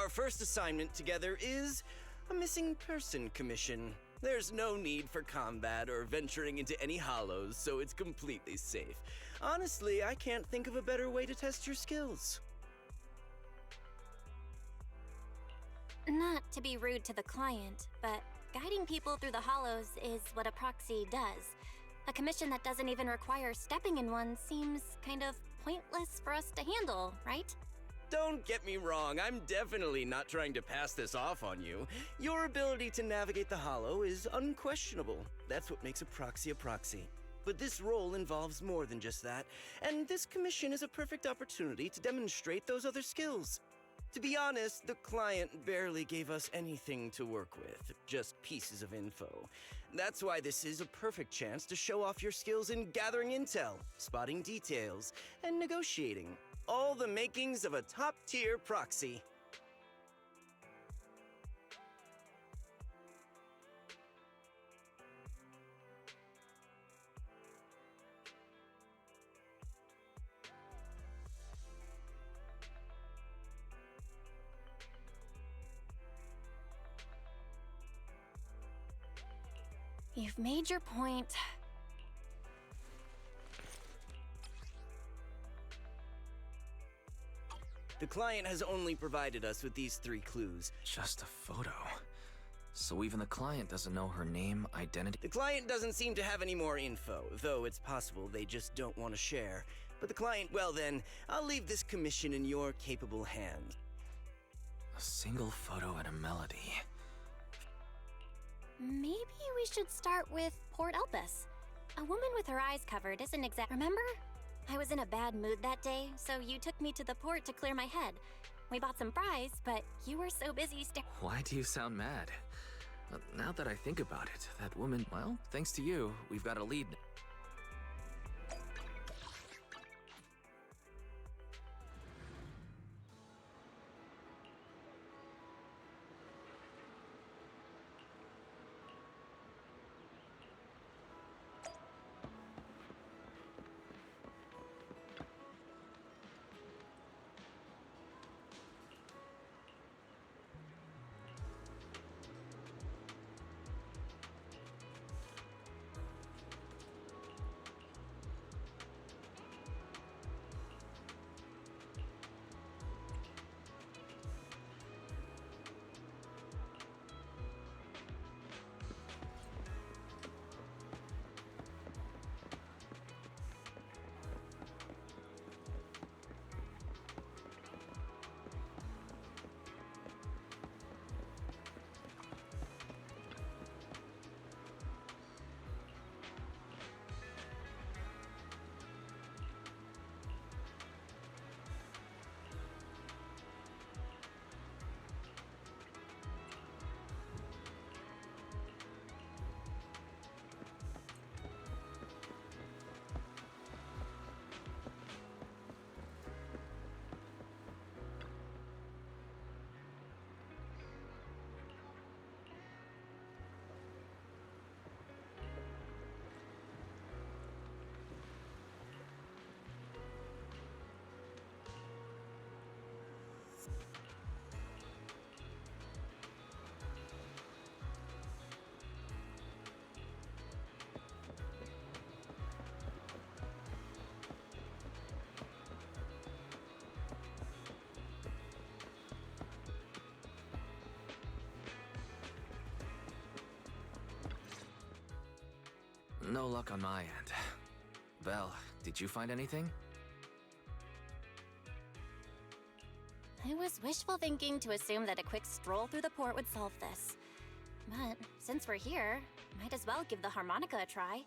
Our first assignment together is a missing person commission. There's no need for combat or venturing into any hollows, so it's completely safe. Honestly, I can't think of a better way to test your skills. Not to be rude to the client, but guiding people through the hollows is what a proxy does. A commission that doesn't even require stepping in one seems kind of pointless for us to handle, right? Don't get me wrong, I'm definitely not trying to pass this off on you. Your ability to navigate the hollow is unquestionable. That's what makes a proxy a proxy. But this role involves more than just that, and this commission is a perfect opportunity to demonstrate those other skills. To be honest, the client barely gave us anything to work with, just pieces of info. That's why this is a perfect chance to show off your skills in gathering intel, spotting details, and negotiating. All the makings of a top-tier proxy. You've made your point. The client has only provided us with these 3 clues. Just a photo. So even the client doesn't know her name, identity. The client doesn't seem to have any more info, though it's possible they just don't want to share. But the client, well then, I'll leave this commission in your capable hands. A single photo and a melody. Maybe we should start with Port Elpis. A woman with her eyes covered isn't exact. Remember? I was in a bad mood that day, so you took me to the port to clear my head. We bought some fries, but you were so busy Why do you sound mad? Now that I think about it, that woman, well, thanks to you, we've got a lead. No luck on my end. Vel, did you find anything? I was wishful thinking to assume that a quick stroll through the port would solve this. But since we're here, might as well give the harmonica a try.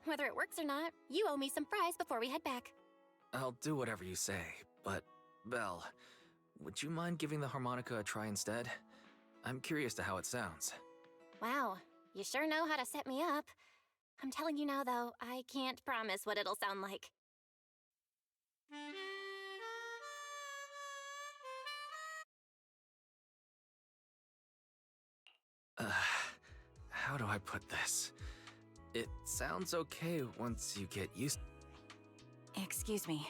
Whether it works or not, you owe me some fries before we head back. I'll do whatever you say, but Vel, would you mind giving the harmonica a try instead? I'm curious to how it sounds. Wow, you sure know how to set me up. I'm telling you now, though, I can't promise what it'll sound like. How do I put this? It sounds okay once you get used. Excuse me.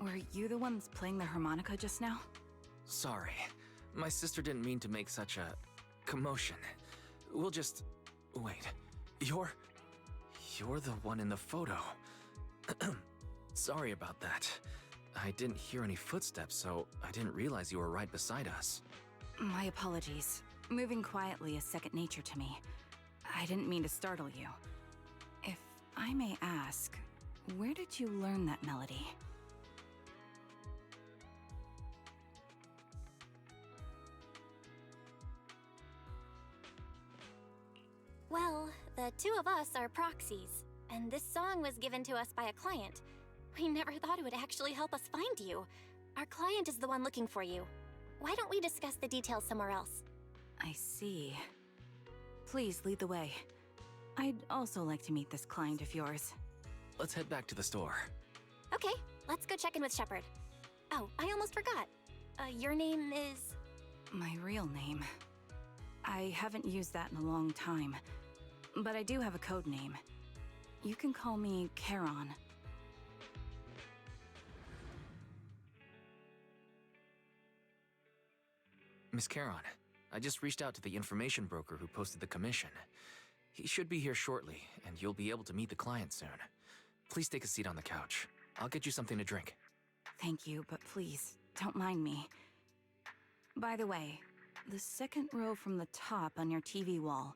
Were you the ones playing the harmonica just now? Sorry. My sister didn't mean to make such a commotion. We'll just... Wait. You're the one in the photo. Sorry about that. I didn't hear any footsteps, so I didn't realize you were right beside us. My apologies. Moving quietly is second nature to me. I didn't mean to startle you. If I may ask, where did you learn that melody? Well, the two of us are proxies, and this song was given to us by a client. We never thought it would actually help us find you. Our client is the one looking for you. Why don't we discuss the details somewhere else? I see. Please lead the way. I'd also like to meet this client of yours. Let's head back to the store. Okay, let's go check in with Shepard. Oh, I almost forgot. Your name is... My real name. I haven't used that in a long time, but I do have a code name. You can call me Charon. Miss Charon, I just reached out to the information broker who posted the commission. He should be here shortly, and you'll be able to meet the client soon. Please take a seat on the couch. I'll get you something to drink. Thank you, but please, don't mind me. By the way, the second row from the top on your TV wall,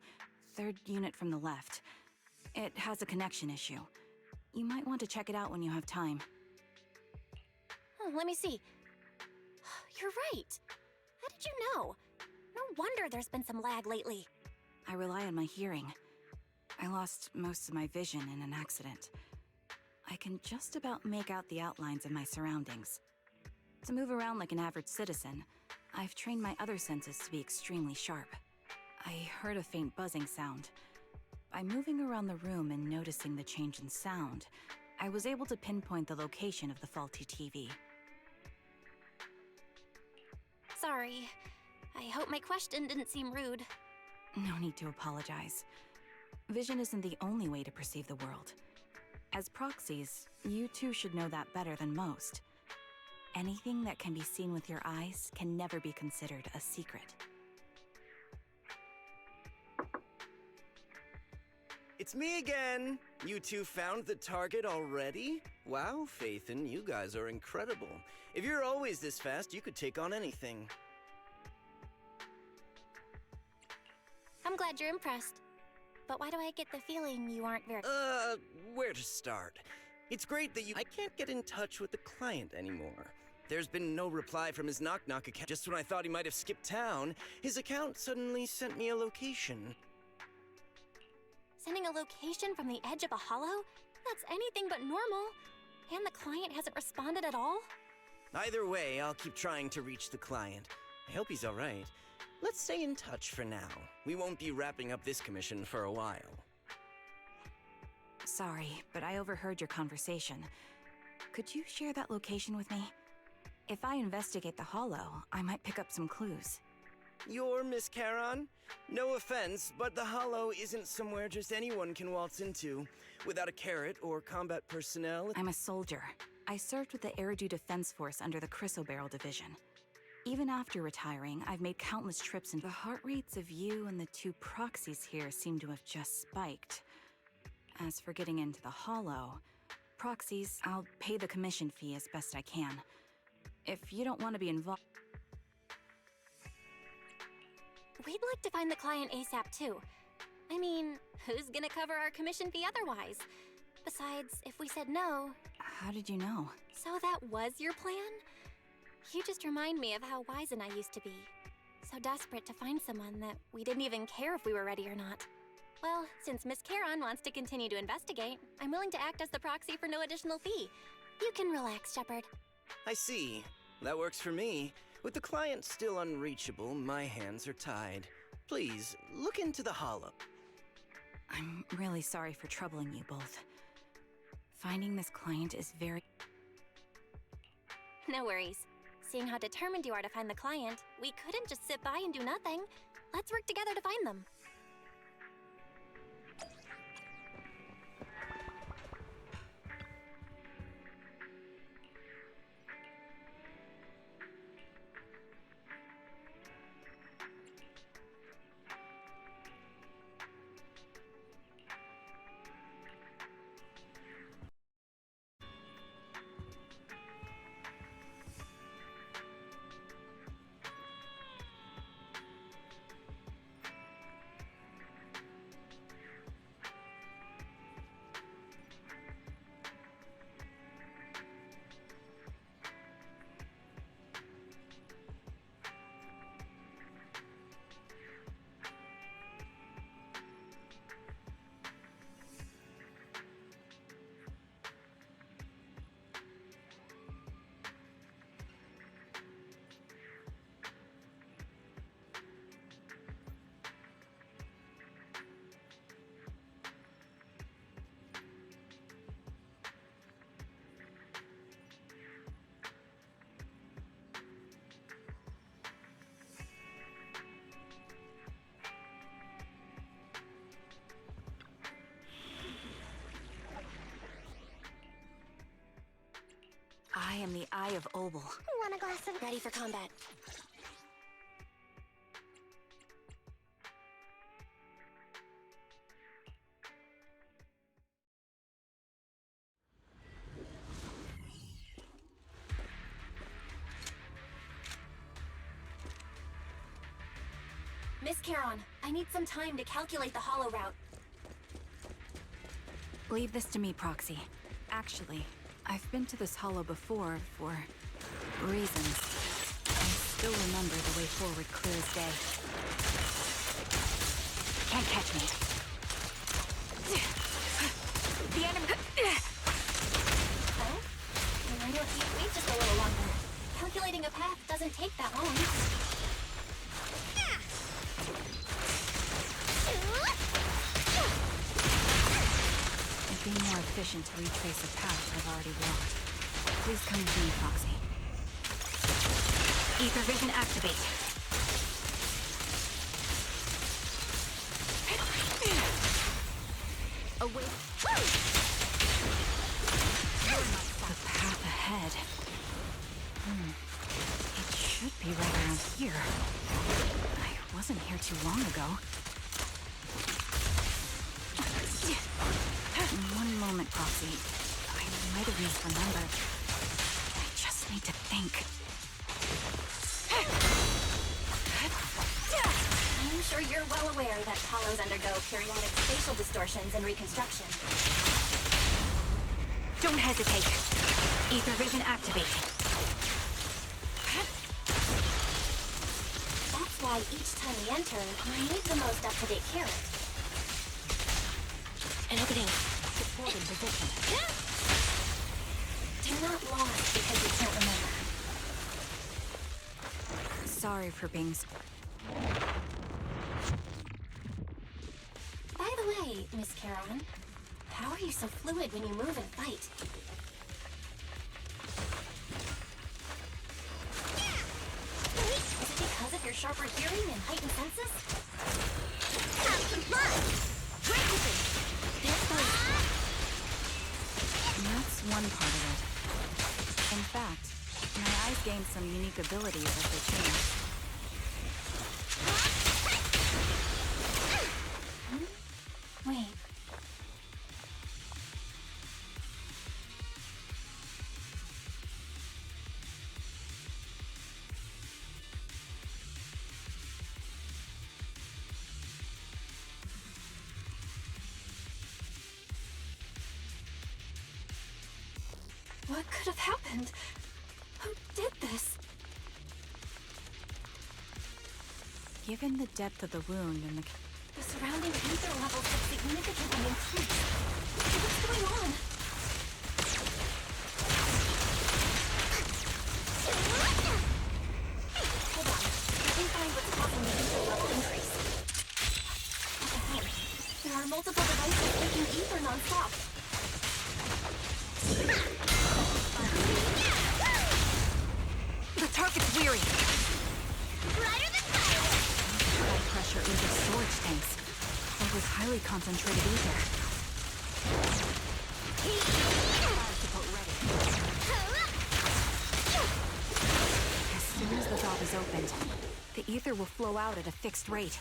third unit from the left, it has a connection issue. You might want to check it out when you have time. Oh, let me see. You're right. How did you know? No wonder there's been some lag lately. I rely on my hearing. I lost most of my vision in an accident. I can just about make out the outlines of my surroundings. To move around like an average citizen, I've trained my other senses to be extremely sharp. I heard a faint buzzing sound. By moving around the room and noticing the change in sound, I was able to pinpoint the location of the faulty TV. Sorry. I hope my question didn't seem rude. No need to apologize. Vision isn't the only way to perceive the world. As proxies, you two should know that better than most. Anything that can be seen with your eyes can never be considered a secret. It's me again! You two found the target already? Wow, Phaethon, you guys are incredible. If you're always this fast, you could take on anything. I'm glad you're impressed. But why do I get the feeling you aren't very... Where to start? It's great that I can't get in touch with the client anymore. There's been no reply from his knock-knock account. Just when I thought he might have skipped town, his account suddenly sent me a location. Sending a location from the edge of a hollow? That's anything but normal. And the client hasn't responded at all? Either way, I'll keep trying to reach the client. I hope he's alright. Let's stay in touch for now. We won't be wrapping up this commission for a while. Sorry, but I overheard your conversation. Could you share that location with me? If I investigate the hollow, I might pick up some clues. You're Miss Charon? No offense, but the hollow isn't somewhere just anyone can waltz into. Without a carrot or combat personnel... I'm a soldier. I served with the Eridu Defense Force under the Chrysoberyl Division. Even after retiring, I've made countless trips, and the heart rates of you and the two proxies here seem to have just spiked. As for getting into the hollow, proxies, I'll pay the commission fee as best I can. If you don't want to be involved... We'd like to find the client ASAP too. I mean, who's gonna cover our commission fee otherwise? Besides, if we said no... How did you know? So that was your plan? You just remind me of how Wise and I used to be. So desperate to find someone that we didn't even care if we were ready or not. Well, since Miss Charon wants to continue to investigate, I'm willing to act as the proxy for no additional fee. You can relax, Shepard. I see. That works for me. With the client still unreachable, my hands are tied. Please, look into the hollow. I'm really sorry for troubling you both. Finding this client is very... No worries. Seeing how determined you are to find the client, we couldn't just sit by and do nothing. Let's work together to find them. Eye of Obel. Want a glass of... Ready for combat. Miss Charon, I need some time to calculate the hollow route. Leave this to me, Proxy. Actually, I've been to this hollow before for reasons. I still remember the way forward clear as day. Can't catch me. The enemy... Oh? Why don't you wait just a little longer? Calculating a path doesn't take that long. It'd be more efficient to retrace a path I've already walked. Please come with me, Foxy. Ether vision activate. Away. The path ahead. It should be right around here. I wasn't here too long ago. One moment, Proxy. I might have misremembered. I just need to think. I'm sure you're well aware that hollows undergo periodic spatial distortions and reconstruction. Don't hesitate. Ether vision activate. That's why each time we enter, we need the most up-to-date carrot. An opening. Support in position. You're not lost because you can't remember. Sorry for being... By the way, Miss Charon, how are you so fluid when you move and fight? Is it because of your sharper hearing and heightened senses? Have some fun! And that's one part of it. In fact, my eyes gained some unique abilities as they changed. Wait. What could have happened? Who did this? Given the depth of the wound and the... The surrounding ether levels have significantly increased. What's going on? Hold on. Let me find what's causing the ether level increase. What the heck? There are multiple devices taking ether non-stop. The target's weary! Brighter than fire! High pressure ether storage tanks. Filled with highly concentrated ether. Fire support ready. As soon as the valve is opened, the ether will flow out at a fixed rate.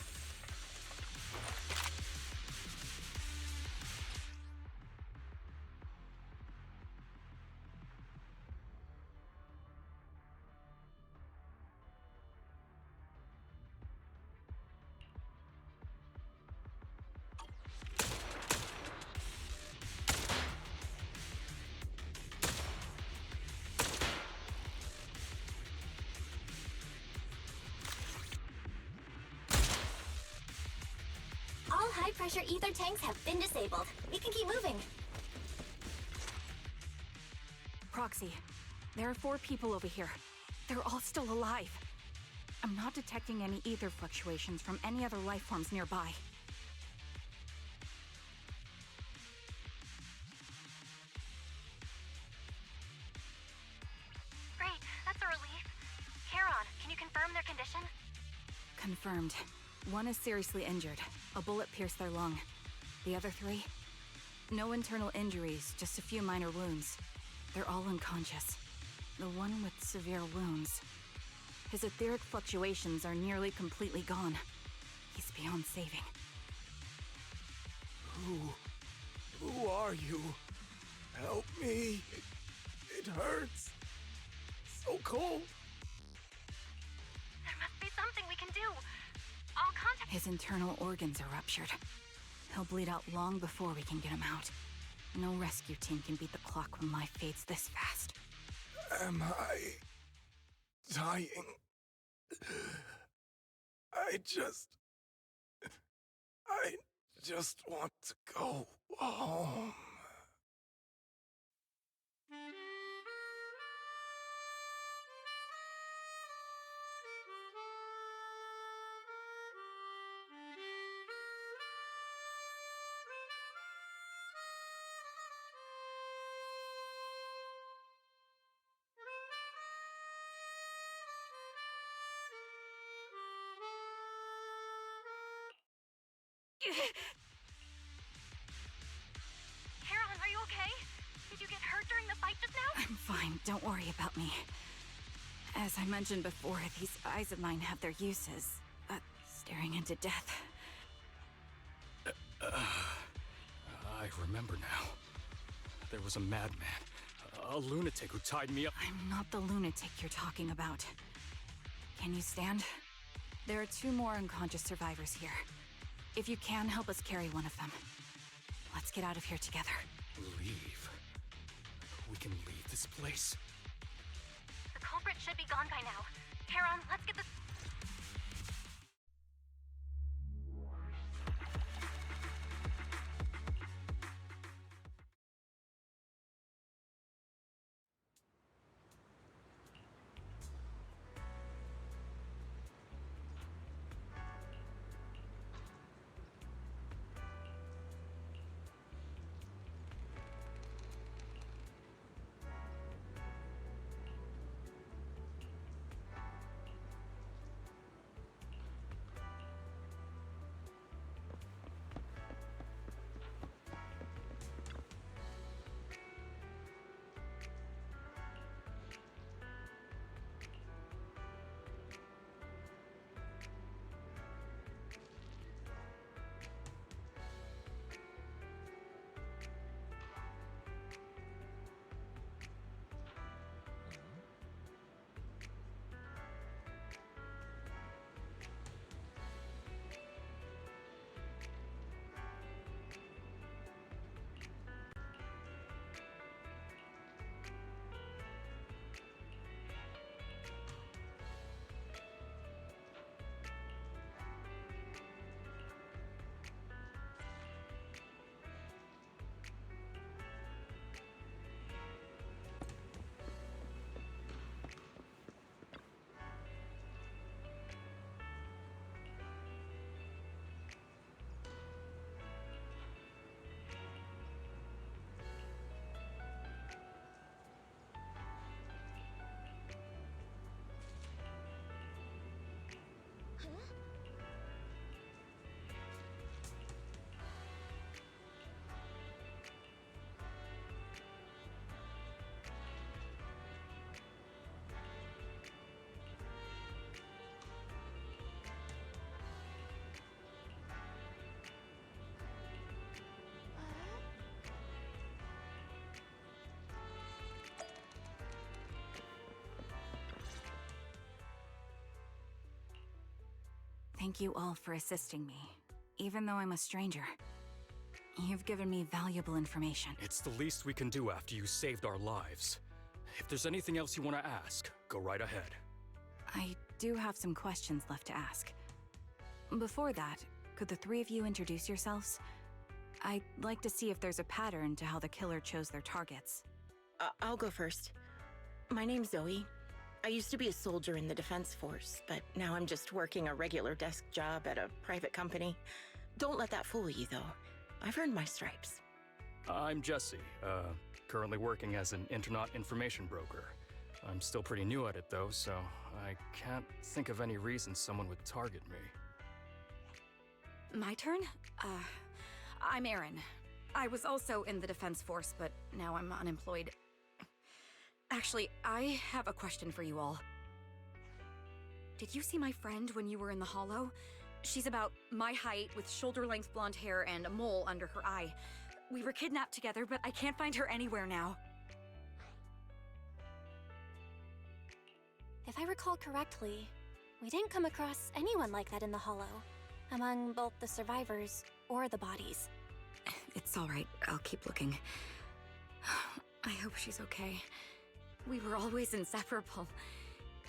All high-pressure ether tanks have been disabled. We can keep moving. Proxy, there are 4 people over here. They're all still alive. I'm not detecting any ether fluctuations from any other life forms nearby. Great, that's a relief. Charon, can you confirm their condition? Confirmed. 1 is seriously injured. A bullet pierced their lung. The other 3? No internal injuries, just a few minor wounds. They're all unconscious. The one with severe wounds. His etheric fluctuations are nearly completely gone. He's beyond saving. Who are you? Help me. It hurts. So cold. There must be something we can do. I'll contact... His internal organs are ruptured. He'll bleed out long before we can get him out. No rescue team can beat the clock when life fades this fast. Am I dying? I just want to go home. Caroline, are you okay? Did you get hurt during the fight just now? I'm fine, don't worry about me. As I mentioned before, these eyes of mine have their uses. Staring into death. I remember now. There was a madman, a lunatic who tied me up. I'm not the lunatic you're talking about. Can you stand? There are 2 more unconscious survivors here. If you can, help us carry one of them. Let's get out of here together. Leave? We can leave this place? The culprit should be gone by now. Caroline, let's get this... Thank you all for assisting me, even though I'm a stranger. You've given me valuable information. It's the least we can do after you saved our lives. If there's anything else you want to ask, go right ahead. I do have some questions left to ask. Before that, could the 3 of you introduce yourselves? I'd like to see if there's a pattern to how the killer chose their targets. I'll go first. My name's Zoe. I used to be a soldier in the Defense Force, but now I'm just working a regular desk job at a private company. Don't let that fool you, though. I've earned my stripes. I'm Jesse, currently working as an internet information broker. I'm still pretty new at it, though, so I can't think of any reason someone would target me. My turn? I'm Erin. I was also in the Defense Force, but now I'm unemployed. Actually, I have a question for you all. Did you see my friend when you were in the Hollow? She's about my height, with shoulder-length blonde hair and a mole under her eye. We were kidnapped together, but I can't find her anywhere now. If I recall correctly, we didn't come across anyone like that in the Hollow, among both the survivors or the bodies. It's all right. I'll keep looking. I hope she's okay. We were always inseparable.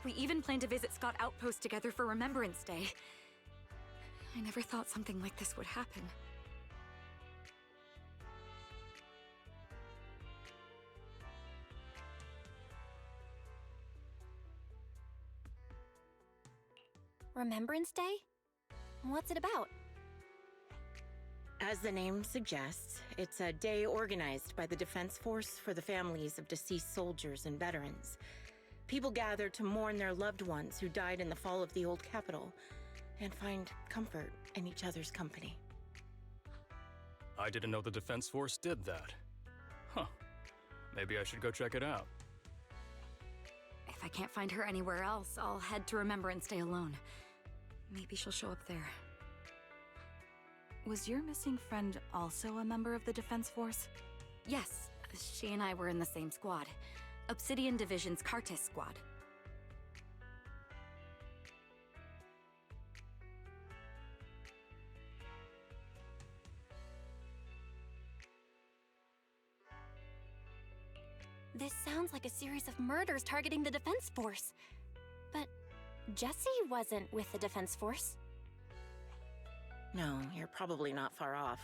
We even planned to visit Scott Outpost together for Remembrance Day. I never thought something like this would happen. Remembrance Day? What's it about? As the name suggests, it's a day organized by the Defense Force for the families of deceased soldiers and veterans. People gather to mourn their loved ones who died in the fall of the old capital and find comfort in each other's company. I didn't know the Defense Force did that. Huh. Maybe I should go check it out. If I can't find her anywhere else, I'll head to Remembrance Day alone. Maybe she'll show up there. Was your missing friend also a member of the Defense Force? Yes, she and I were in the same squad. Obsidian Division's Cartis squad. This sounds like a series of murders targeting the Defense Force. But Jesse wasn't with the Defense Force. No, you're probably not far off.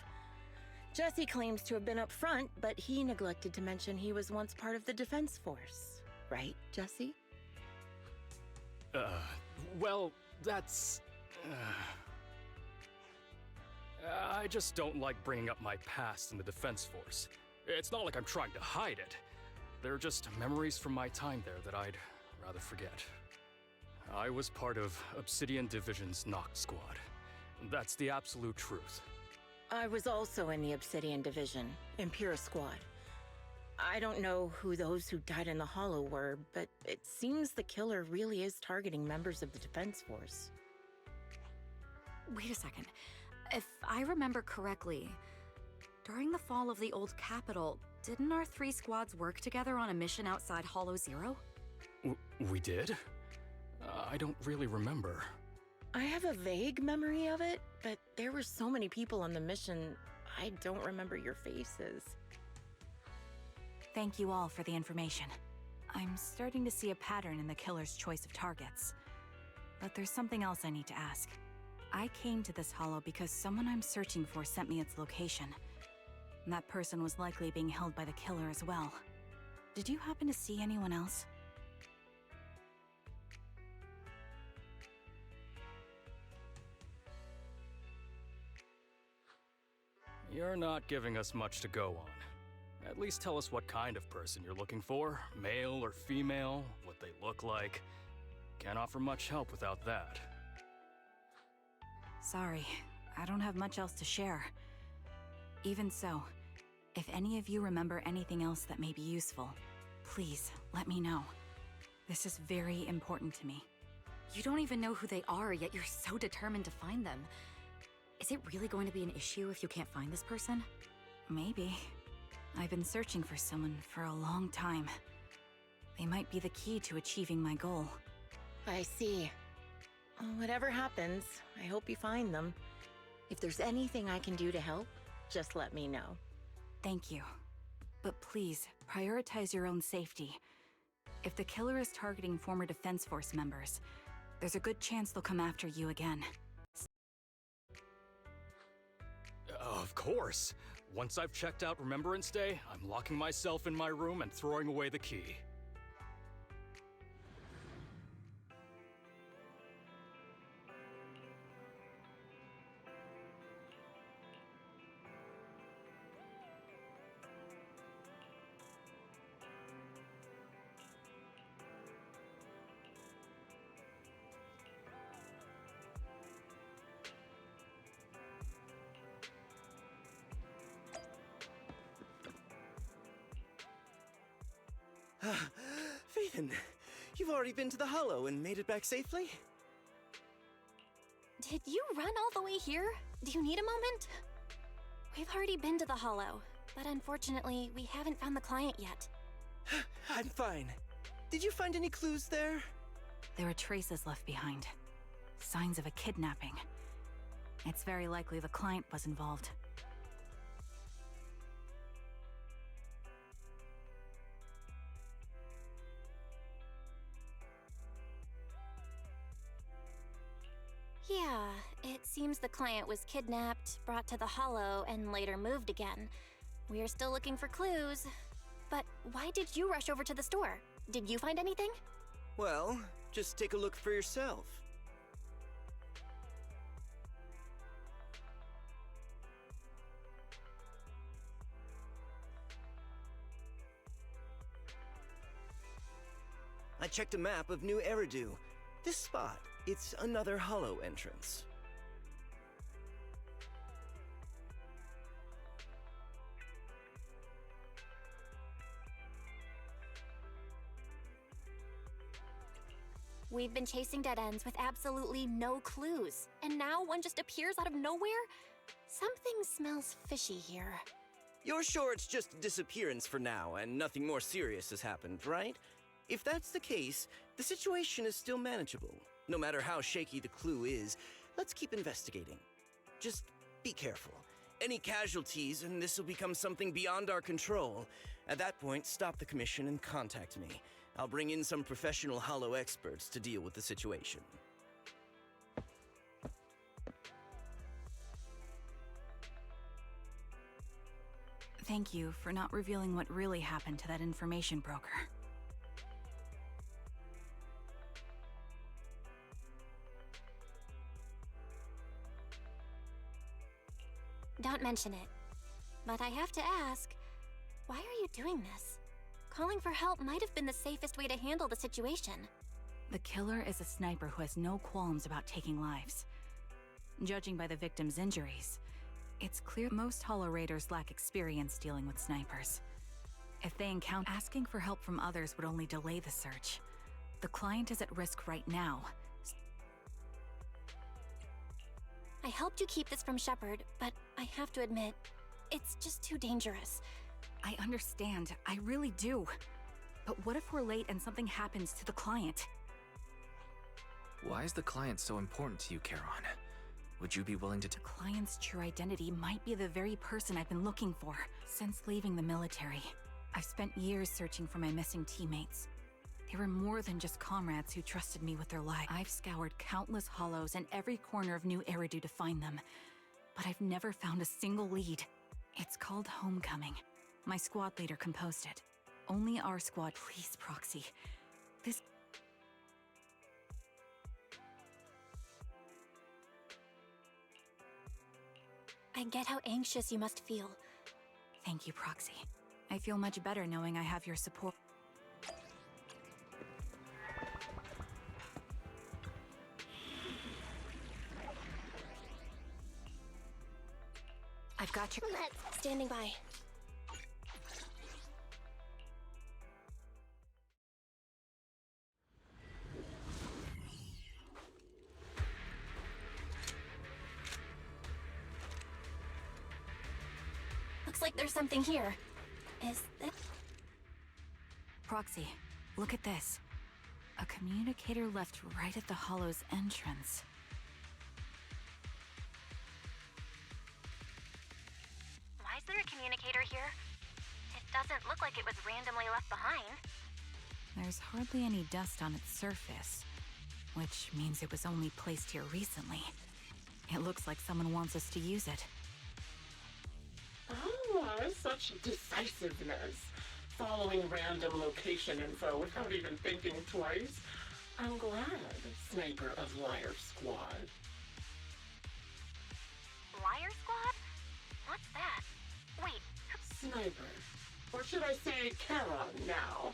Jesse claims to have been up front, but he neglected to mention he was once part of the Defense Force. Right, Jesse? Well, that's... I just don't like bringing up my past in the Defense Force. It's not like I'm trying to hide it. They're just memories from my time there that I'd rather forget. I was part of Obsidian Division's Noct Squad. That's the absolute truth. I was also in the Obsidian Division, Impera Squad. I don't know who those who died in the Hollow were, but it seems the killer really is targeting members of the Defense Force. Wait a second. If I remember correctly, during the fall of the old capital, didn't our 3 squads work together on a mission outside Hollow Zero? We did? I don't really remember. I have a vague memory of it, but there were so many people on the mission, I don't remember your faces. Thank you all for the information. I'm starting to see a pattern in the killer's choice of targets. But there's something else I need to ask. I came to this hollow because someone I'm searching for sent me its location. And that person was likely being held by the killer as well. Did you happen to see anyone else? You're not giving us much to go on. At least tell us what kind of person you're looking for. Male or female, what they look like. Can't offer much help without that. Sorry, I don't have much else to share. Even so, if any of you remember anything else that may be useful, please let me know. This is very important to me. You don't even know who they are, yet you're so determined to find them. Is it really going to be an issue if you can't find this person? Maybe. I've been searching for someone for a long time. They might be the key to achieving my goal. I see. Whatever happens, I hope you find them. If there's anything I can do to help, just let me know. Thank you. But please, prioritize your own safety. If the killer is targeting former Defense Force members, there's a good chance they'll come after you again. Of course. Once I've checked out Remembrance Day, I'm locking myself in my room and throwing away the key. Ethan, you've already been to the Hollow and made it back safely? Did you run all the way here? Do you need a moment? We've already been to the Hollow, but unfortunately, we haven't found the client yet. I'm fine. Did you find any clues there? There are traces left behind. Signs of a kidnapping. It's very likely the client was involved. Yeah, it seems the client was kidnapped, brought to the Hollow, and later moved again. We're still looking for clues. But why did you rush over to the store? Did you find anything? Well, just take a look for yourself. I checked a map of New Eridu. This spot, it's another Hollow entrance. We've been chasing dead ends with absolutely no clues, and now one just appears out of nowhere? Something smells fishy here. You're sure it's just a disappearance for now and nothing more serious has happened, right? If that's the case, the situation is still manageable. No matter how shaky the clue is, let's keep investigating. Just be careful. Any casualties and this will become something beyond our control. At that point, stop the commission and contact me. I'll bring in some professional Hollow experts to deal with the situation. Thank you for not revealing what really happened to that information broker. Don't mention it. But I have to ask, why are you doing this? Calling for help might have been the safest way to handle the situation. The killer is a sniper who has no qualms about taking lives. Judging by the victim's injuries, it's clear most Hollow Raiders lack experience dealing with snipers. If they encounter asking for help from others would only delay the search. The client is at risk right now. I helped you keep this from Shepard, but I have to admit, it's just too dangerous. I understand, I really do. But what if we're late and something happens to the client? Why is the client so important to you, Charon? Would you be willing to The client's true identity might be the very person I've been looking for. Since leaving the military, I've spent years searching for my missing teammates. They were more than just comrades who trusted me with their lives. I've scoured countless hollows and every corner of New Eridu to find them, but I've never found a single lead. It's called Homecoming. My squad leader composed it. Only our squad. Please, Proxy. This... I get how anxious you must feel. Thank you, Proxy. I feel much better knowing I have your support. I've got your... Standing by. Looks like there's something here. Is this... Proxy, look at this. A communicator left right at the Hollow's entrance. Why is there a communicator here? It doesn't look like it was randomly left behind. There's hardly any dust on its surface, which means it was only placed here recently. It looks like someone wants us to use it. Oh, such decisiveness. Following random location info without even thinking twice. I'm glad, Sniper of Liar Squad. Liar Squad? What's that? Wait. Sniper. Or should I say Charon now?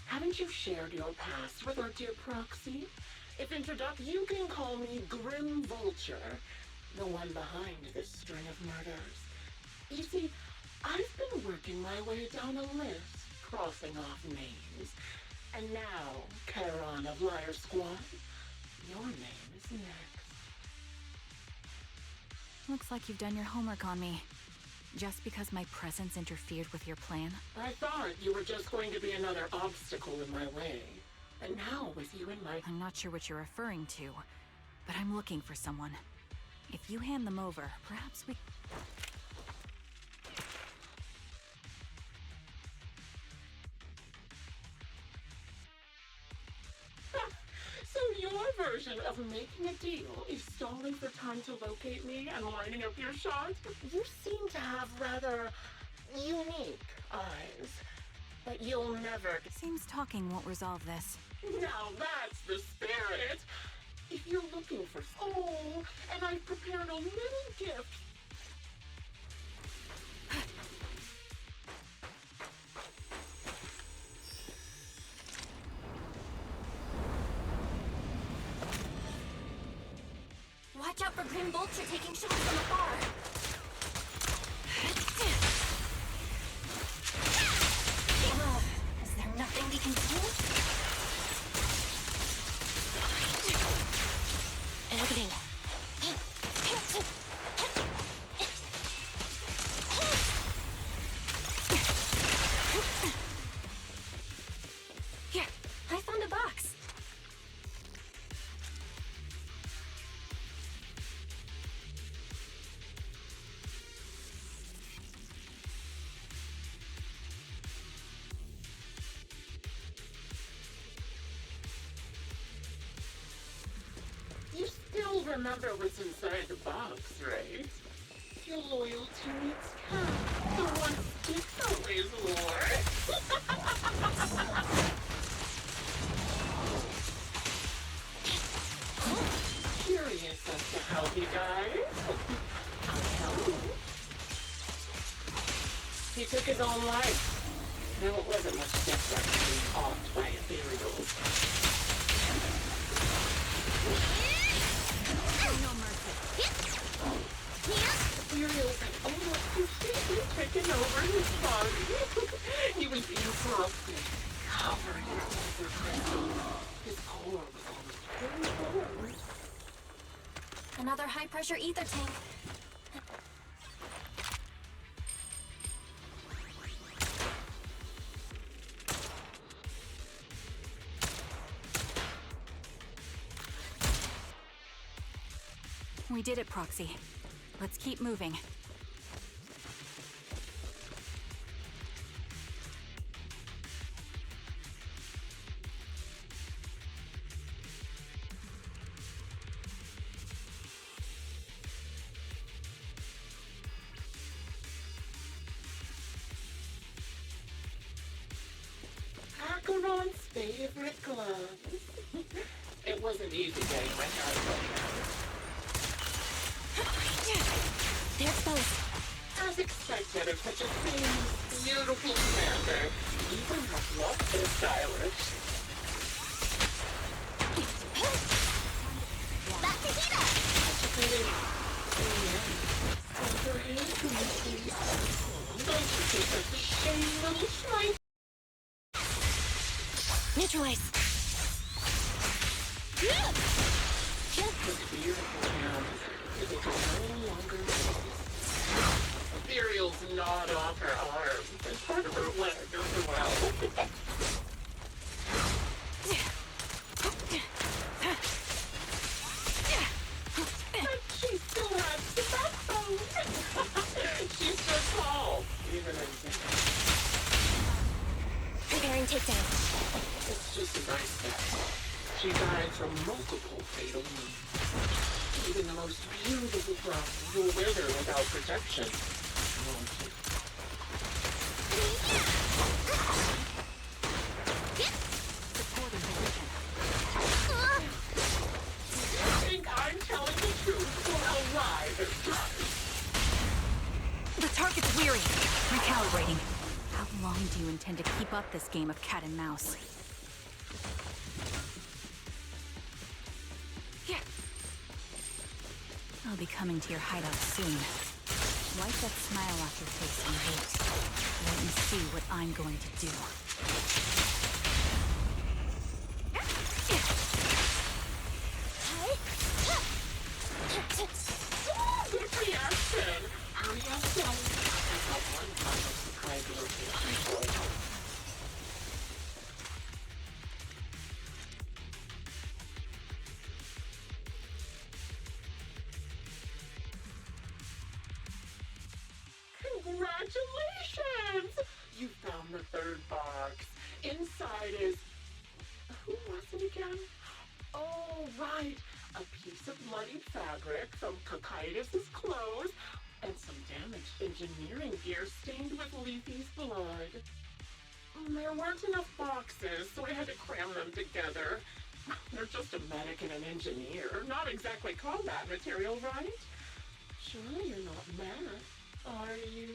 Haven't you shared your past with our dear Proxy? If introduced, you can call me Grim Vulture, the one behind this string of murders. You see, I've been working my way down a list, crossing off names. And now, Charon of Liar Squad, your name is next. Looks like you've done your homework on me. Just because my presence interfered with your plan? I thought you were just going to be another obstacle in my way. And now, with you in my... I'm not sure what you're referring to, but I'm looking for someone. If you hand them over, perhaps we... So your version of making a deal is stalling for time to locate me and lining up your shots? You seem to have rather unique eyes, but you'll never... Seems talking won't resolve this. Now that's the spirit! If you're looking for... Oh, and I've prepared a little gift. Watch out for Grim Vulture taking shots from afar. Is there nothing we can do? Opening. Here, I found a box. You still remember what's inside the box, right? Your loyalty meets count. The one sticks always war. Curious as to how he died? I'll tell you. He took his own life. Now it wasn't much different from being offed by ethereals. No mercy. Ethereals had almost completely taken over his body. He was incorruptible, covered in silver crystal. His core was almost pure. Another high-pressure ether tank. We did it, Proxy. Let's keep moving. Acheron's favorite gloves. It wasn't easy getting my hair broken. They're exposed. As expected of such a famous, beautiful commander, even her love is stylish. Back to Hida! Over here, please. Don't you think that's a shame, little snipe? Neutralize. This beautiful town is no longer Ethereal's gnawed off her arm and part of her leg as well. But she still has the backbone. She's so tall, even in death. Preparing takedown. It's just a nice step. She died from multiple fatal wounds. Even the most beautiful flowers will wither without protection. Won't you? Supporting position. You think I'm telling the truth? Well, I'll lie this time. The target's weary. Recalibrating. How long do you intend to keep up this game of cat and mouse? I'll be coming to your hideout soon. Wipe that smile off your face and wait. Let me see what I'm going to do. found the third box. Inside is... Who was it again? Oh, right. A piece of bloodied fabric from Cocytus's clothes and some damaged engineering gear stained with Leafy's blood. There weren't enough boxes, so I had to cram them together. They're just a medic and an engineer, not exactly combat material, right? Surely you're not mad, are you?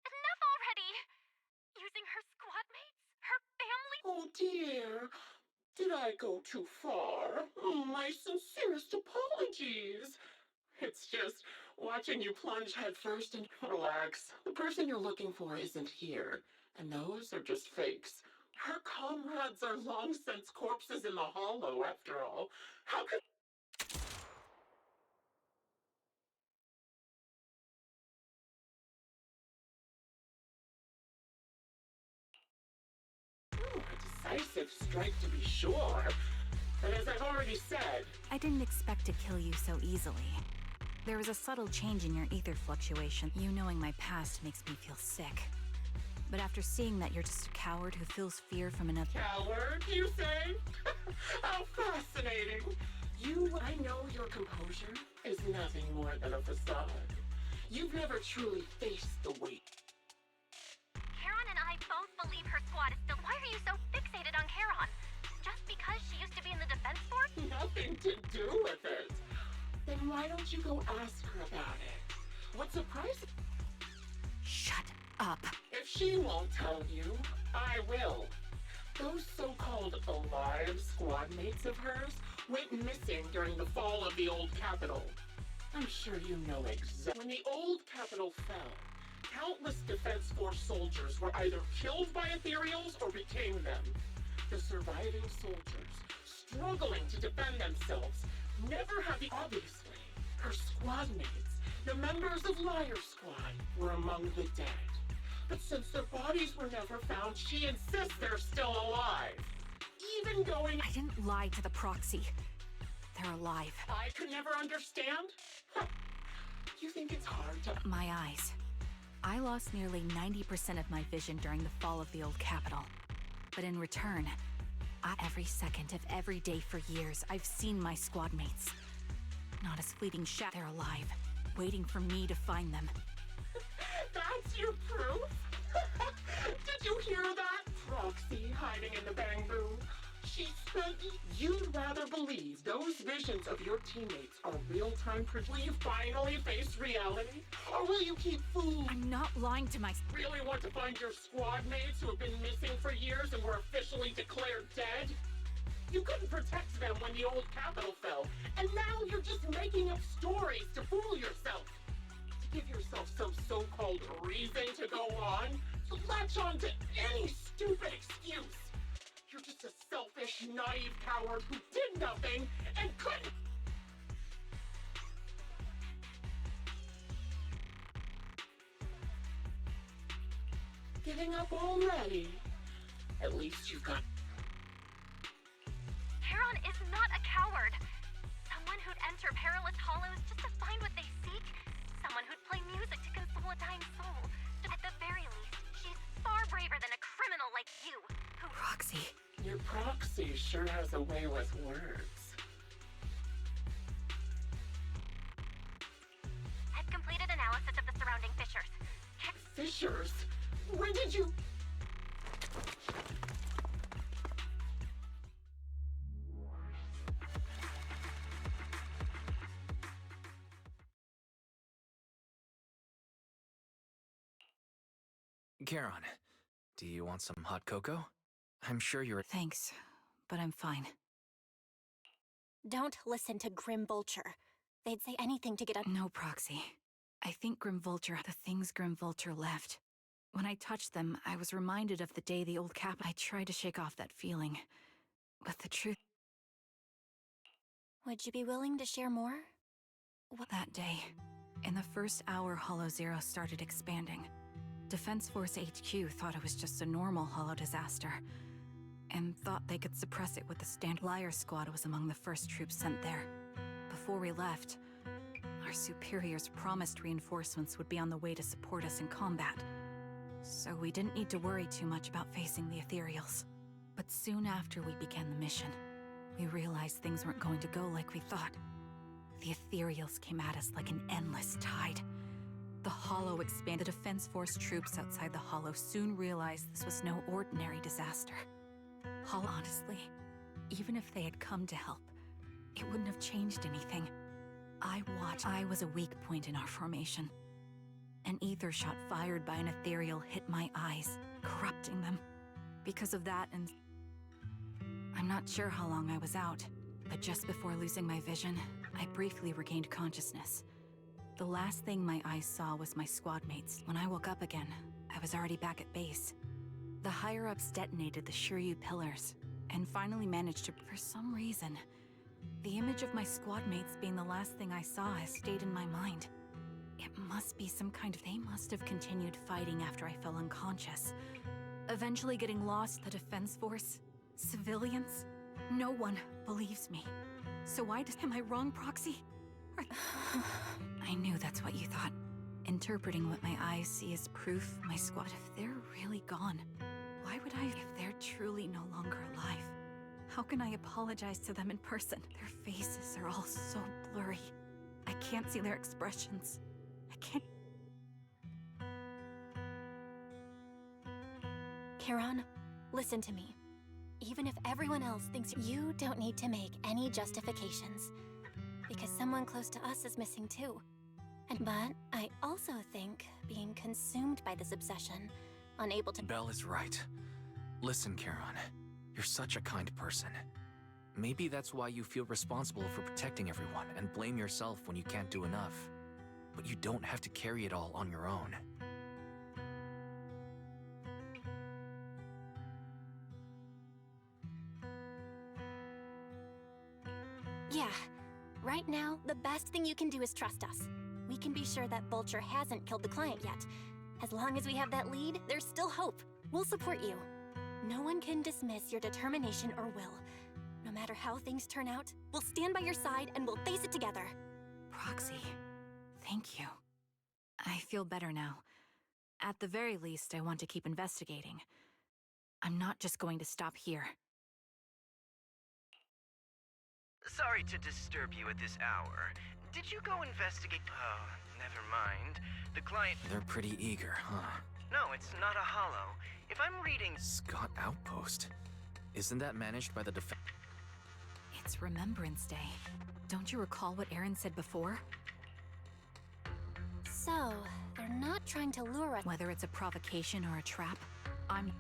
Enough already! Using her squad mates? Her family? Oh dear, did I go too far? My sincerest apologies. It's just watching you plunge headfirst and relax. The person you're looking for isn't here, and those are just fakes. Her comrades are long since corpses in the hollow, after all. How could... A decisive strike to be sure. But as I've already said... I didn't expect to kill you so easily. There was a subtle change in your ether fluctuation. You knowing my past makes me feel sick. But after seeing that you're just a coward who feels fear from another... Coward, you say? How fascinating. I know your composure is nothing more than a facade. You've never truly faced the weight. Charon and I both believe her squad is still... Why are you so fixated on Charon? Just because she used to be in the defense force? Nothing to do with it. Then why don't you go ask her about it? What's surprising? Shut up. If she won't tell you, I will. Those so-called alive squad mates of hers went missing during the fall of the old capital. I'm sure you know exactly. When the old capital fell, countless Defense Force soldiers were either killed by ethereals or became them. The surviving soldiers, struggling to defend themselves, never had the... Obviously, her squad mates, the members of Liar Squad, were among the dead. But since their bodies were never found, she insists they're still alive. Even going... I didn't lie to the proxy. They're alive. I could never understand? You think it's hard to... My eyes. I lost nearly 90% of my vision during the fall of the old capital. But in return, every second of every day for years, I've seen my squad mates. Not as fleeting they're alive, waiting for me to find them. That's your proof? Did you hear that? Proxy hiding in the bamboo. She spent... You'd rather believe those visions of your teammates are real-time... Will you finally face reality? Or will you keep fooling? I'm not lying to myself. Really want to find your squad mates who have been missing for years and were officially declared dead? You couldn't protect them when the old capital fell, and now you're just making up stories to fool yourself. To give yourself some so-called reason to go on, to latch on to any stupid excuse. You're just a selfish, naive coward who did nothing and couldn't... Giving up already? At least you've got... Charon is not a coward. Someone who'd enter perilous hollows just to find what they seek. Someone who'd play music to console a dying soul. At the very least, she's far braver than a criminal like you, who... Proxy. Your proxy sure has a way with words. I've completed analysis of the surrounding fissures. Fissures? When did you... Charon, do you want some hot cocoa? I'm sure you're... Thanks, but I'm fine. Don't listen to Grim Vulture. They'd say anything to get out. No, Proxy. I think Grim Vulture, the things Grim Vulture left. When I touched them, I was reminded of the day the old cap... I tried to shake off that feeling. But the truth... Would you be willing to share more? That day, in the first hour Hollow Zero started expanding, Defense Force HQ thought it was just a normal hollow disaster. and thought they could suppress it with the stand. Liar Squad was among the first troops sent there. Before we left, our superiors promised reinforcements would be on the way to support us in combat, so we didn't need to worry too much about facing the Ethereals. But soon after we began the mission, we realized things weren't going to go like we thought. The Ethereals came at us like an endless tide. The Hollow expanded. Defense Force troops outside the Hollow soon realized this was no ordinary disaster. Honestly, even if they had come to help, it wouldn't have changed anything. I was a weak point in our formation. An ether shot fired by an ethereal hit my eyes, corrupting them. Because of that, and I'm not sure how long I was out, but just before losing my vision, I briefly regained consciousness. The last thing my eyes saw was my squad mates. When I woke up again, I was already back at base. The higher-ups detonated the Shiryu pillars, and finally managed to. For some reason, the image of my squad mates being the last thing I saw has stayed in my mind. It must be some kind of. They must have continued fighting after I fell unconscious, eventually getting lost. The Defense Force, civilians, no one believes me. So why am I wrong, Proxy? I knew that's what you thought. Interpreting what my eyes see as proof my squad. If they're really gone, why would I? If they're truly no longer alive, how can I apologize to them in person? Their faces are all so blurry. I can't see their expressions. I can't. Charon, listen to me. Even if everyone else thinks you don't need to make any justifications, because someone close to us is missing too. But I also think being consumed by this obsession, unable to. Belle is right. Listen, Charon, you're such a kind person. Maybe that's why you feel responsible for protecting everyone and blame yourself when you can't do enough. But you don't have to carry it all on your own. Yeah. Right now, the best thing you can do is trust us. We can be sure that Vulture hasn't killed the client yet. As long as we have that lead, there's still hope. We'll support you. No one can dismiss your determination or will. No matter how things turn out, we'll stand by your side and we'll face it together. Proxy, thank you. I feel better now. At the very least, I want to keep investigating. I'm not just going to stop here. Sorry to disturb you at this hour. Did you go investigate? Oh, never mind. The client. They're pretty eager, huh? No, it's not a hollow. If I'm reading. Scott Outpost? Isn't that managed by the defense? It's Remembrance Day. Don't you recall what Aaron said before? So, they're not trying to lure us. Whether it's a provocation or a trap, I'm...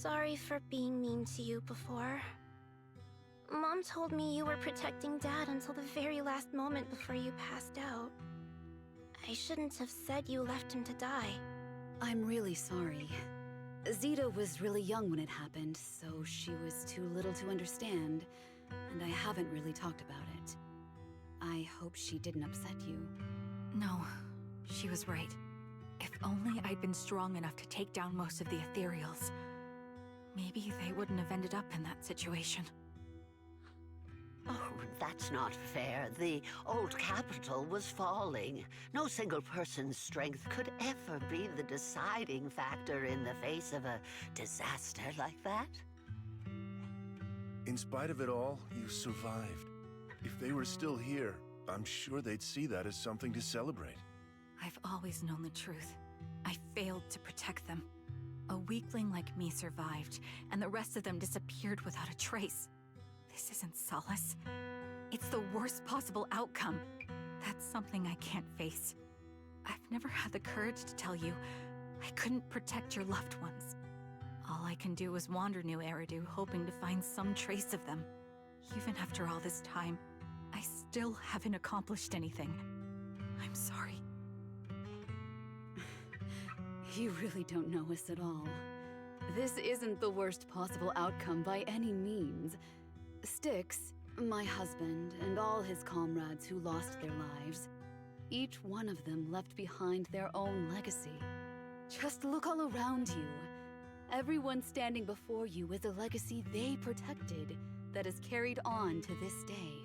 sorry for being mean to you before. Mom told me you were protecting Dad until the very last moment before you passed out. I shouldn't have said you left him to die. I'm really sorry. Zeta was really young when it happened, so she was too little to understand, and I haven't really talked about it. I hope she didn't upset you. No, she was right. If only I'd been strong enough to take down most of the ethereals. Maybe they wouldn't have ended up in that situation. Oh, that's not fair. The old capital was falling. No single person's strength could ever be the deciding factor in the face of a disaster like that. In spite of it all, you survived. If they were still here, I'm sure they'd see that as something to celebrate. I've always known the truth. I failed to protect them. A weakling like me survived, and the rest of them disappeared without a trace. This isn't solace. It's the worst possible outcome. That's something I can't face. I've never had the courage to tell you I couldn't protect your loved ones. All I can do is wander New Eridu, hoping to find some trace of them. Even after all this time, I still haven't accomplished anything. I'm sorry. You really don't know us at all. This isn't the worst possible outcome by any means. Styx, my husband, and all his comrades who lost their lives, each one of them left behind their own legacy. Just look all around you. Everyone standing before you is a legacy they protected that is carried on to this day.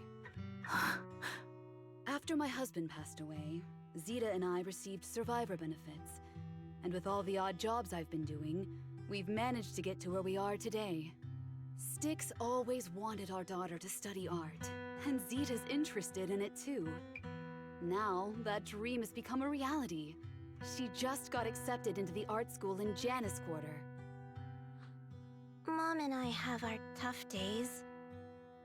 After my husband passed away, Zeta and I received survivor benefits. And with all the odd jobs I've been doing, we've managed to get to where we are today. Styx always wanted our daughter to study art, and Zeta's interested in it too. Now, that dream has become a reality. She just got accepted into the art school in Janus Quarter. Mom and I have our tough days,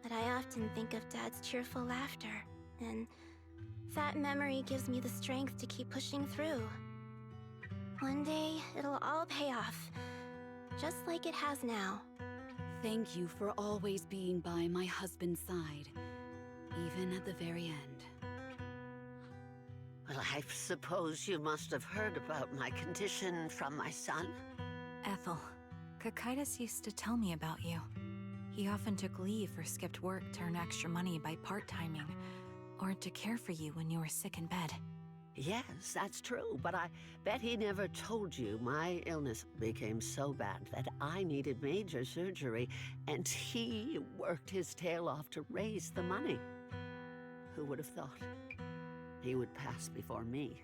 but I often think of Dad's cheerful laughter, and that memory gives me the strength to keep pushing through. One day, it'll all pay off, just like it has now. Thank you for always being by my husband's side, even at the very end. Well, I suppose you must have heard about my condition from my son. Ethel, Kakaitis used to tell me about you. He often took leave or skipped work to earn extra money by part-timing, or to care for you when you were sick in bed. Yes, that's true, but I bet he never told you my illness became so bad that I needed major surgery, and he worked his tail off to raise the money. Who would have thought he would pass before me?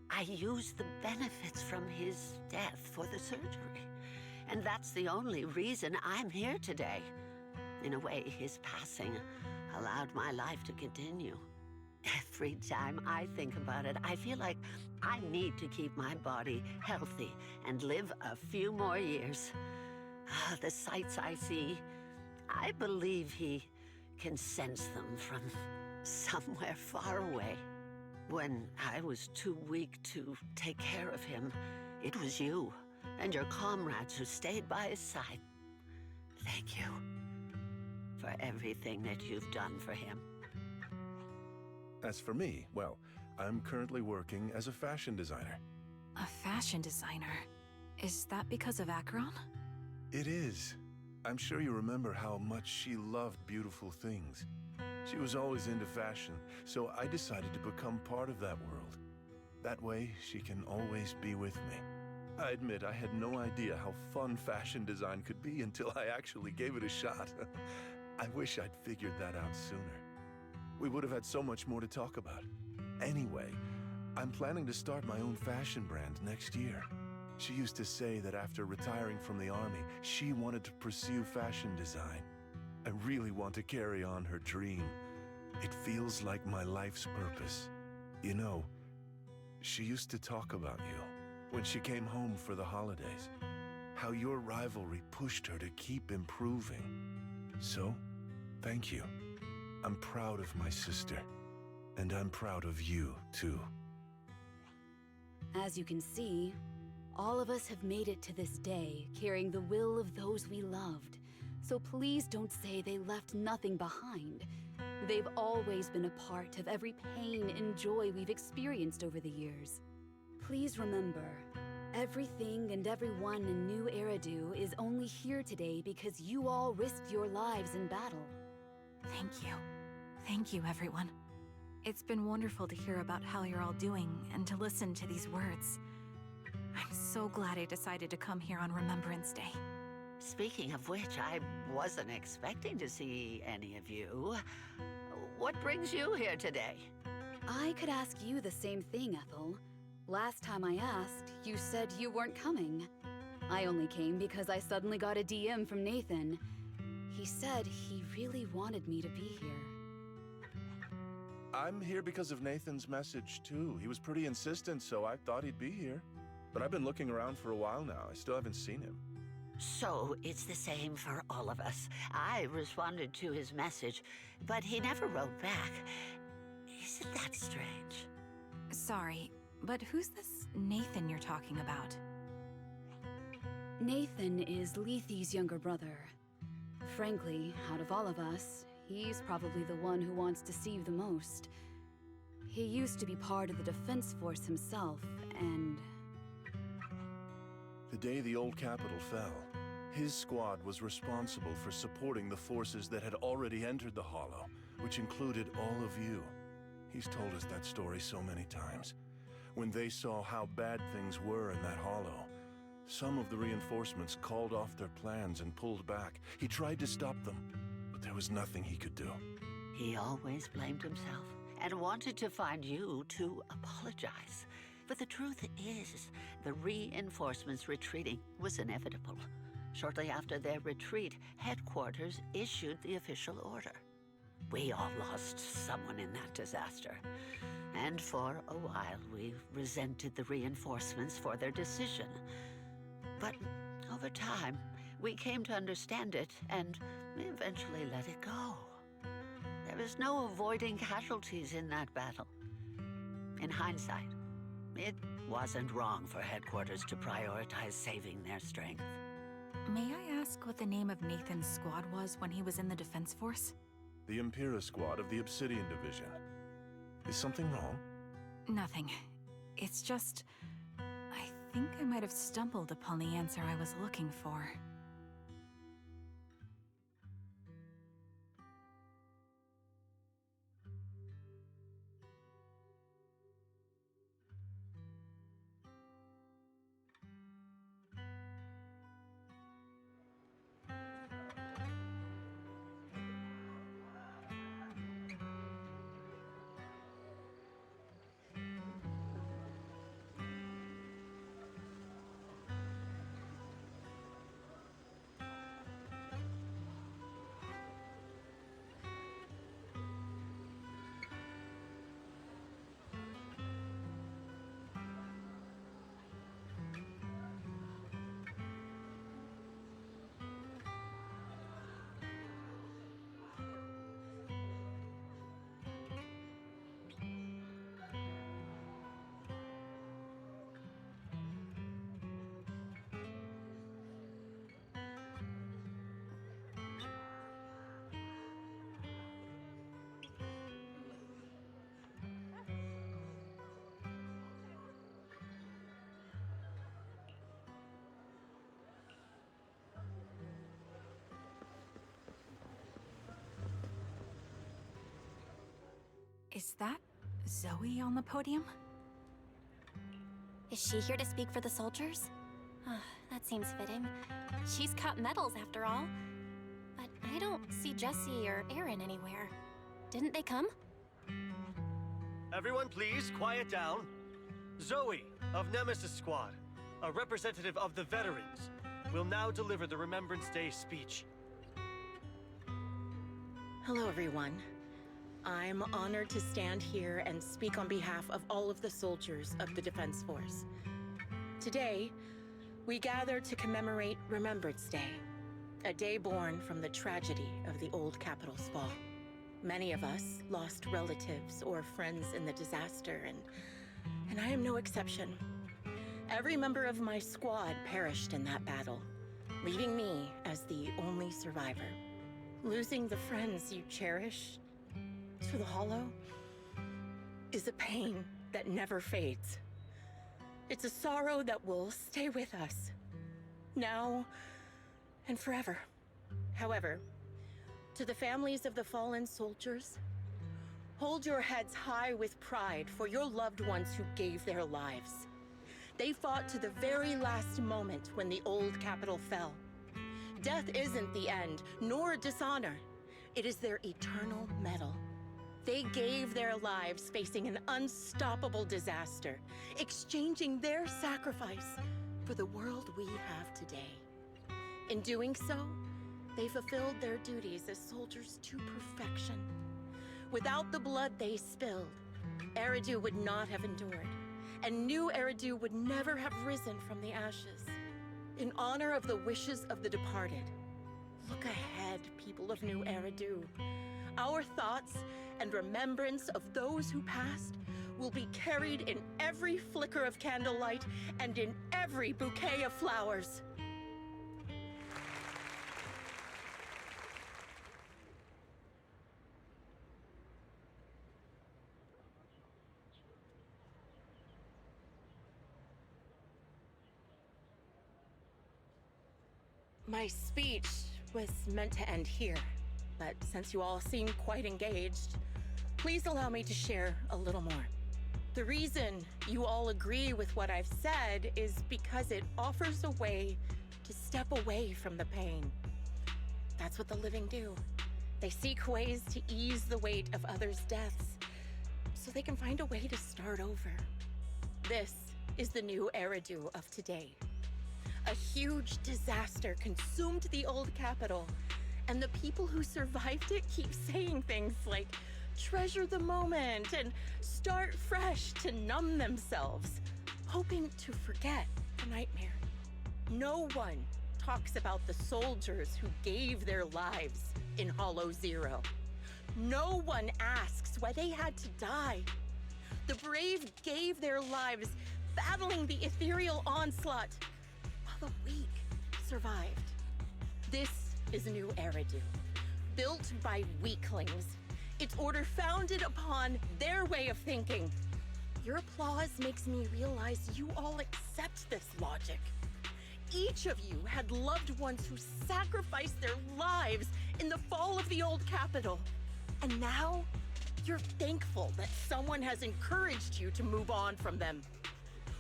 I used the benefits from his death for the surgery, and that's the only reason I'm here today. In a way, his passing allowed my life to continue. Every time I think about it, I feel like I need to keep my body healthy and live a few more years. The sights I see, I believe he can sense them from somewhere far away. When I was too weak to take care of him, it was you and your comrades who stayed by his side. Thank you for everything that you've done for him. As for me, well, I'm currently working as a fashion designer. A fashion designer? Is that because of Acheron? It is. I'm sure you remember how much she loved beautiful things. She was always into fashion, so I decided to become part of that world. That way, she can always be with me. I admit I had no idea how fun fashion design could be until I actually gave it a shot. I wish I'd figured that out sooner. We would have had so much more to talk about. Anyway, I'm planning to start my own fashion brand next year. She used to say that after retiring from the army, she wanted to pursue fashion design. I really want to carry on her dream. It feels like my life's purpose. You know, she used to talk about you when she came home for the holidays. How your rivalry pushed her to keep improving. So, thank you. I'm proud of my sister, and I'm proud of you, too. As you can see, All of us have made it to this day, carrying the will of those we loved. So please don't say they left nothing behind. They've always been a part of every pain and joy we've experienced over the years. Please remember, everything and everyone in New Eridu is only here today because you all risked your lives in battle. Thank you. Thank you, everyone. It's been wonderful to hear about how you're all doing and to listen to these words. I'm so glad I decided to come here on Remembrance Day. Speaking of which, I wasn't expecting to see any of you. What brings you here today? I could ask you the same thing, Ethel. Last time I asked, you said you weren't coming. I only came because I suddenly got a DM from Nathan. He said he really wanted me to be here. I'm here because of Nathan's message, too. He was pretty insistent, so I thought he'd be here. But I've been looking around for a while now. I still haven't seen him. So it's the same for all of us. I responded to his message, but he never wrote back. Isn't that strange? Sorry, but who's this Nathan you're talking about? Nathan is Lethe's younger brother. Frankly, out of all of us, he's probably the one who wants to see you the most. He used to be part of the defense force himself, and... The day the old capital fell, his squad was responsible for supporting the forces that had already entered the Hollow, which included all of you. He's told us that story so many times. When they saw how bad things were in that Hollow, some of the reinforcements called off their plans and pulled back. He tried to stop them, but there was nothing he could do. He always blamed himself and wanted to find you to apologize. But the truth is, the reinforcements retreating was inevitable. Shortly after their retreat, headquarters issued the official order. We all lost someone in that disaster. And for a while, we resented the reinforcements for their decision. But over time, we came to understand it and eventually let it go. There was no avoiding casualties in that battle. In hindsight, it wasn't wrong for headquarters to prioritize saving their strength. May I ask what the name of Nathan's squad was when he was in the defense force? The Impera squad of the Obsidian Division. Is something wrong? Nothing. It's just... I think I might have stumbled upon the answer I was looking for. Is that Zoe on the podium? Is she here to speak for the soldiers? That seems fitting. She's caught medals after all. But I don't see Jesse or Aaron anywhere. Didn't they come? Everyone please, quiet down. Zoe, of Nemesis Squad, a representative of the veterans, will now deliver the Remembrance Day speech. Hello, everyone. I'm honored to stand here and speak on behalf of all of the soldiers of the Defense Force. Today, we gather to commemorate Remembrance Day, a day born from the tragedy of the old capital's fall. Many of us lost relatives or friends in the disaster, and I am no exception. Every member of my squad perished in that battle, leaving me as the only survivor. Losing the friends you cherish to the Hollow is a pain that never fades. It's a sorrow that will stay with us, now and forever. However, to the families of the fallen soldiers, hold your heads high with pride for your loved ones who gave their lives. They fought to the very last moment when the old capital fell. Death isn't the end, nor dishonor. It is their eternal medal. They gave their lives facing an unstoppable disaster, exchanging their sacrifice for the world we have today. In doing so, they fulfilled their duties as soldiers to perfection. Without the blood they spilled, Eridu would not have endured, and new Eridu would never have risen from the ashes. In honor of the wishes of the departed, look ahead, people of New Eridu. Our thoughts and remembrance of those who passed will be carried in every flicker of candlelight and in every bouquet of flowers. My speech was meant to end here, but since you all seem quite engaged, please allow me to share a little more. The reason you all agree with what I've said is because it offers a way to step away from the pain. That's what the living do. They seek ways to ease the weight of others' deaths, so they can find a way to start over. This is the new Eridu of today. A huge disaster consumed the old capital, and the people who survived it keep saying things like, treasure the moment and start fresh to numb themselves, hoping to forget the nightmare. No one talks about the soldiers who gave their lives in Hollow Zero. No one asks why they had to die. The brave gave their lives battling the ethereal onslaught, while the weak survived. This is New Eridu, built by weaklings. Its order founded upon their way of thinking. Your applause makes me realize you all accept this logic. Each of you had loved ones who sacrificed their lives in the fall of the old capital. And now, you're thankful that someone has encouraged you to move on from them.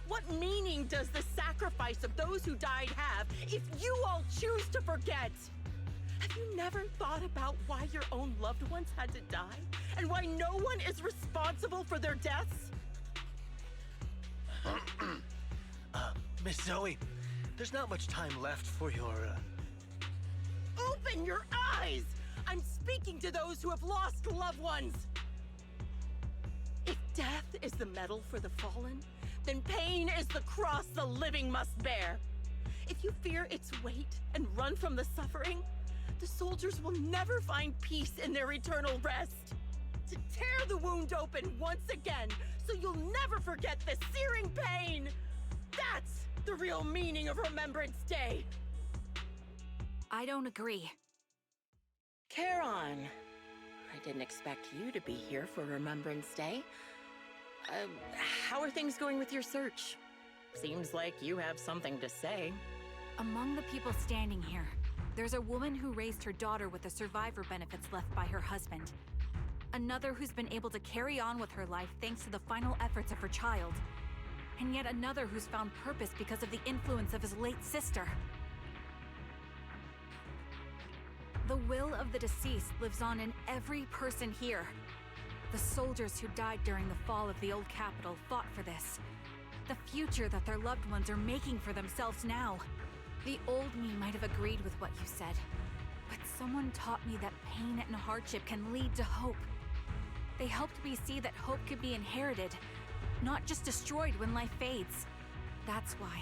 What meaning does the sacrifice of those who died have if you all choose to forget? Have you never thought about why your own loved ones had to die? And why no one is responsible for their deaths? Miss Zoe, there's not much time left for your, Open your eyes! I'm speaking to those who have lost loved ones! If death is the medal for the fallen, then pain is the cross the living must bear. If you fear its weight and run from the suffering, the soldiers will never find peace in their eternal rest. To tear the wound open once again, so you'll never forget the searing pain! That's the real meaning of Remembrance Day! I don't agree. Charon, I didn't expect you to be here for Remembrance Day. How are things going with your search? Seems like you have something to say. Among the people standing here, there's a woman who raised her daughter with the survivor benefits left by her husband. Another who's been able to carry on with her life thanks to the final efforts of her child. And yet another who's found purpose because of the influence of his late sister. The will of the deceased lives on in every person here. The soldiers who died during the fall of the old capital fought for this. The future that their loved ones are making for themselves now. The old me might have agreed with what you said, but someone taught me that pain and hardship can lead to hope. They helped me see that hope could be inherited, not just destroyed when life fades. That's why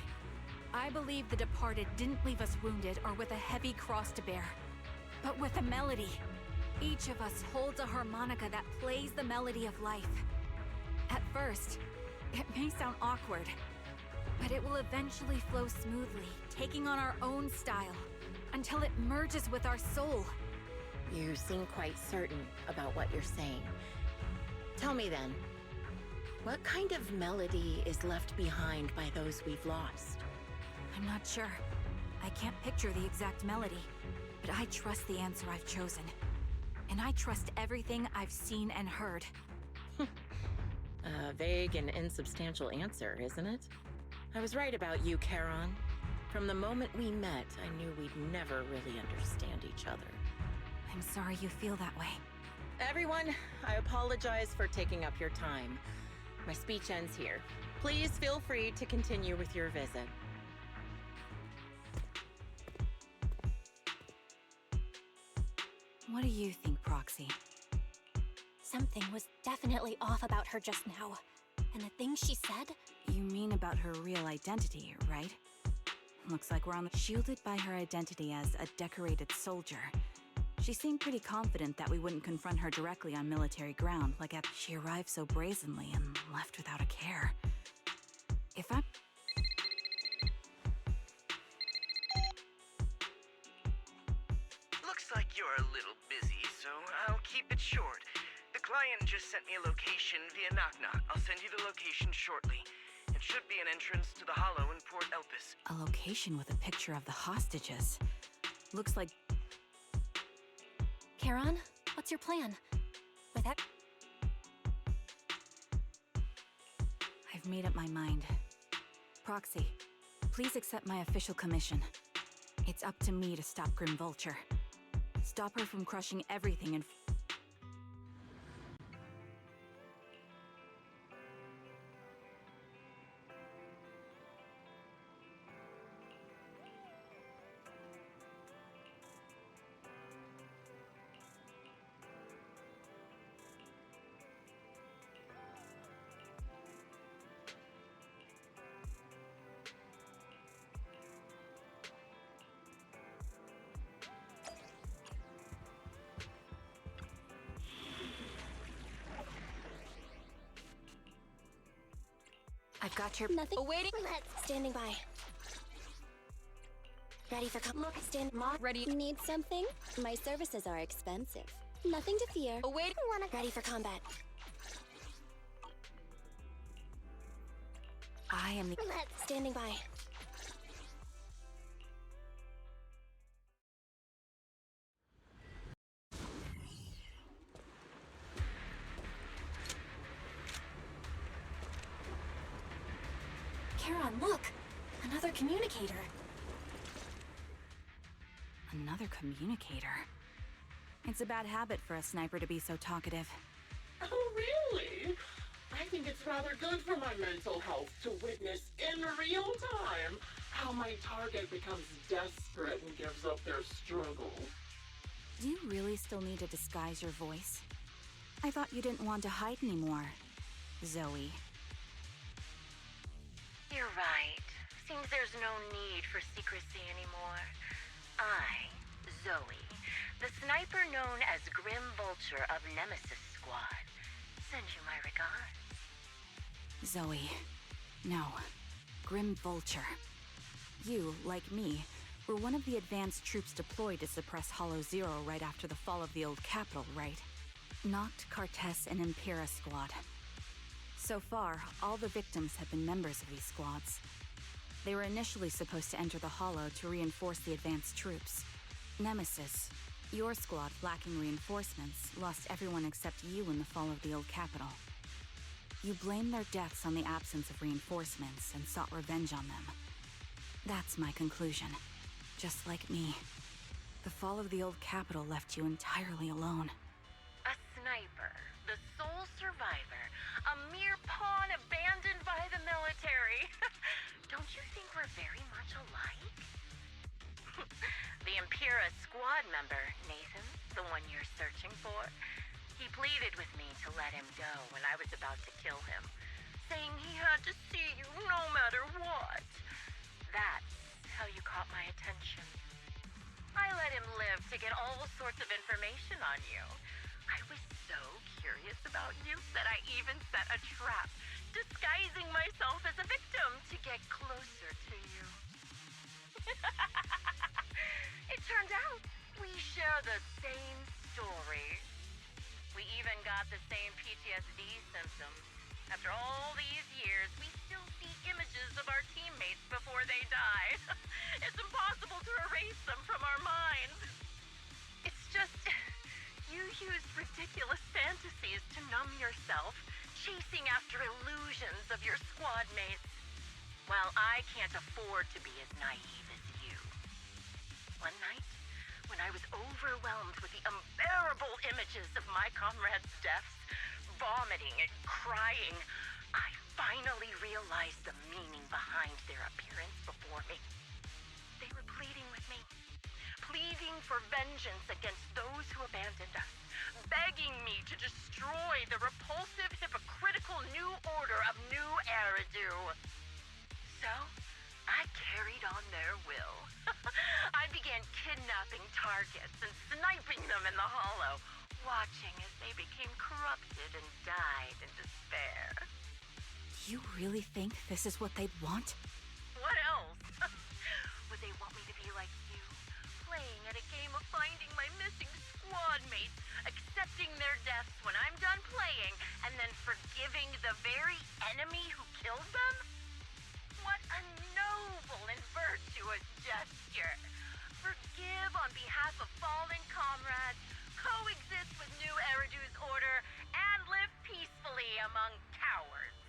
I believe the departed didn't leave us wounded or with a heavy cross to bear, but with a melody. Each of us holds a harmonica that plays the melody of life. At first, it may sound awkward, But it will eventually flow smoothly, taking on our own style, until it merges with our soul. You seem quite certain about what you're saying. Tell me then, what kind of melody is left behind by those we've lost? I'm not sure. I can't picture the exact melody, but I trust the answer I've chosen. And I trust everything I've seen and heard. A vague and insubstantial answer, isn't it? I was right about you, Charon. From the moment we met, I knew we'd never really understand each other. I'm sorry you feel that way. Everyone, I apologize for taking up your time. My speech ends here. Please feel free to continue with your visit. What do you think, Proxy? Something was definitely off about her just now. And the things she said? You mean about her real identity, right? Looks like we're shielded by her identity as a decorated soldier. She seemed pretty confident that we wouldn't confront her directly on military ground, she arrived so brazenly and left without a care. If I'm... Looks like you're a little busy, so I'll keep it short. The client just sent me a location via Knock Knock. I'll send you the location shortly. It should be an entrance to the Hollow in Port Elpis. A location with a picture of the hostages. Looks like... Charon, what's your plan? With that... I've made up my mind. Proxy, please accept my official commission. It's up to me to stop Grim Vulture. Stop her from crushing everything and... I've got your... Nothing. Awaiting... Standing by. Ready for Ready. Need something? My services are expensive. Nothing to fear. Awaiting... Ready for combat. I am the... Standing by. Charon, look! Another communicator. Another communicator? It's a bad habit for a sniper to be so talkative. Oh, really? I think it's rather good for my mental health to witness in real time how my target becomes desperate and gives up their struggle. Do you really still need to disguise your voice? I thought you didn't want to hide anymore, Zoe. You're right. Seems there's no need for secrecy anymore. I, Zoe, the sniper known as Grim Vulture of Nemesis Squad, send you my regards. Zoe. No. Grim Vulture. You, like me, were one of the advanced troops deployed to suppress Hollow Zero right after the fall of the old capital, right? Noct, Cartes, and Impera Squad. So far, all the victims have been members of these squads. They were initially supposed to enter the Hollow to reinforce the advanced troops. Nemesis, your squad, lacking reinforcements, lost everyone except you in the fall of the old capital. You blamed their deaths on the absence of reinforcements and sought revenge on them. That's my conclusion. Just like me. The fall of the old capital left you entirely alone. A sniper, the sole survivor, a mere pawn abandoned by the military. Don't you think we're very much alike? The Impera squad member, Nathan, the one you're searching for, he pleaded with me to let him go when I was about to kill him, saying he had to see you no matter what. That's how you caught my attention. I let him live to get all sorts of information on you. I was so curious about you that I even set a trap, disguised disguising myself as a victim to get closer to you. It turned out we share the same story. We even got the same PTSD symptoms. After all these years, we still see images of our teammates before they die. It's impossible to erase them from our minds. It's just, you use ridiculous fantasies to numb yourself, chasing after illusions of your squad mates. While I can't afford to be as naive as you. One night, when I was overwhelmed with the unbearable images of my comrades' deaths, vomiting and crying, I finally realized the meaning behind their appearance before me. They were pleading with me, pleading for vengeance against those who abandoned us, begging me to destroy the repulsive, hypocritical new order of New Eridu. So, I carried on their will. I began kidnapping targets and sniping them in the hollow, watching as they became corrupted and died in despair. You really think this is what they'd want? What else? Would they want me to be like you, playing at a game of finding my missing squad mates, accepting their deaths when I'm done playing, and then forgiving the very enemy who killed them? What a noble and virtuous gesture! Forgive on behalf of fallen comrades, coexist with New Eridu's order, and live peacefully among cowards.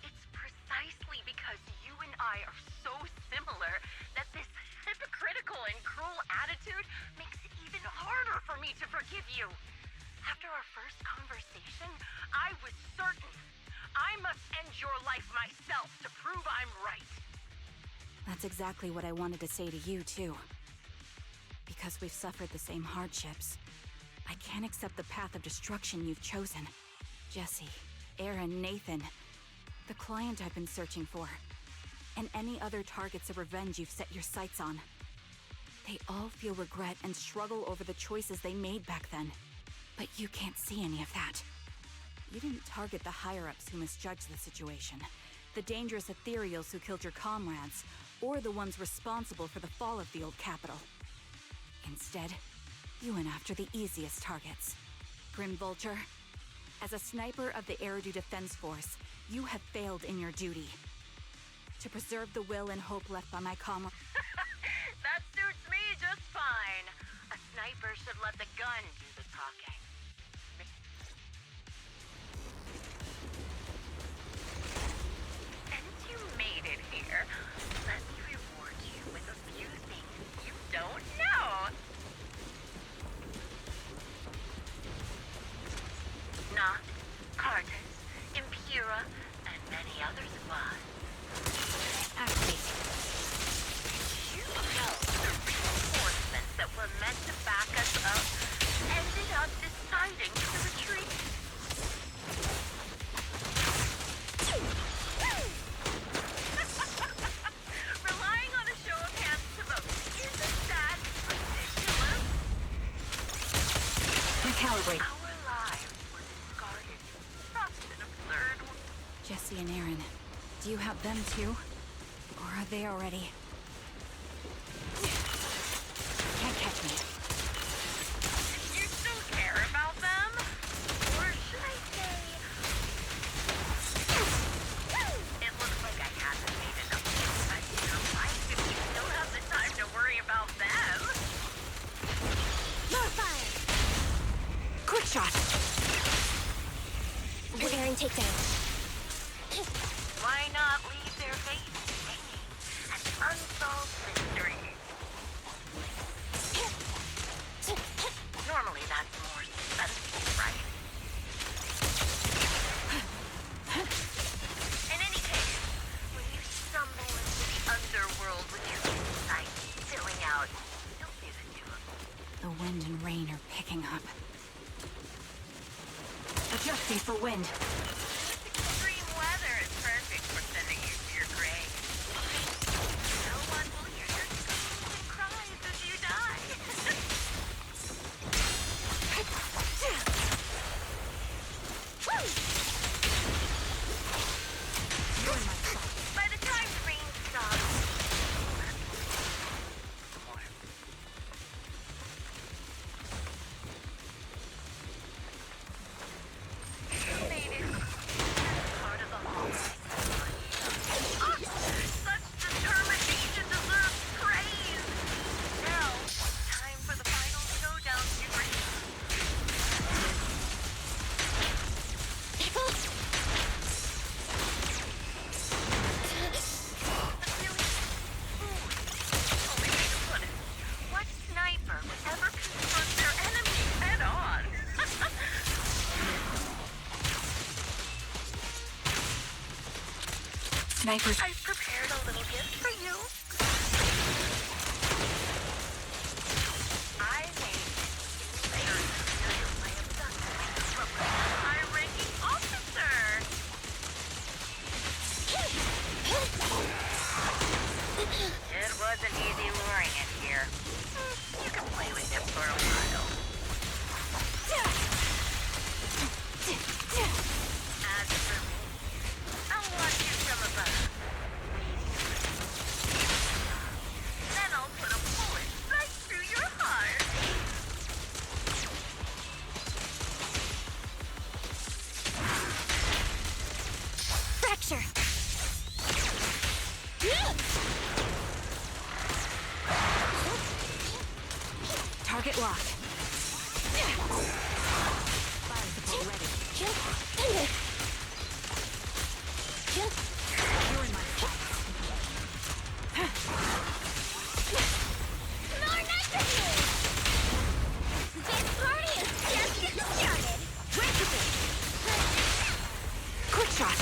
It's precisely because you and I are so similar that this hypocritical and cruel attitude makes it even harder for me to forgive you. After our first conversation, I was certain I must end your life myself to prove I'm right. That's exactly what I wanted to say to you, too. Because we've suffered the same hardships, I can't accept the path of destruction you've chosen. Jesse, Aaron, Nathan, the client I've been searching for, and any other targets of revenge you've set your sights on. They all feel regret and struggle over the choices they made back then. But you can't see any of that. You didn't target the higher-ups who misjudged the situation, the dangerous ethereals who killed your comrades, or the ones responsible for the fall of the old capital. Instead, you went after the easiest targets. Grim Vulture, as a sniper of the Eridu Defense Force, you have failed in your duty. To preserve the will and hope left by my comrades. That suits me just fine. A sniper should let the gun do the talking. Since you made it here, let me reward you with a few things you don't know. Noct, Cartus, Impura, and many other squads. Activate. You know the reinforcements that were meant to back us up ended up deciding to retreat. Relying on a show of hands to vote, isn't that ridiculous? Recalibrate. Our lives were discarded. Such an absurd one. Jesse and Aaron, do you have them too? Or are they already? Can't catch me. You still care about them? Or should I say... It looks like I haven't made enough progress in your life if you still have the time to worry about them. More fire! Quick shot! Repairing takedown. Why not leave their faces hanging as unsolved mysteries? Normally that's more suspenseful, right? In any case, when you stumble into the underworld with your insight spilling out, don't leave it to them. The wind and rain are picking up. Adjusting for wind. Extreme weather is perfect for sending you to your grave. No one will hear your screams and cries as you die. snipers. I've prepared a little gift for you. I made layers of material I abducted from a high-ranking officer. It wasn't easy luring it here. You can play with it for a while. As for me, I'll watch you from above. Then I'll put a bullet right through your heart. Fracture! Target locked. Fire support ready. You're in my sights. More nitrogen! This party is just getting started! Quick shot.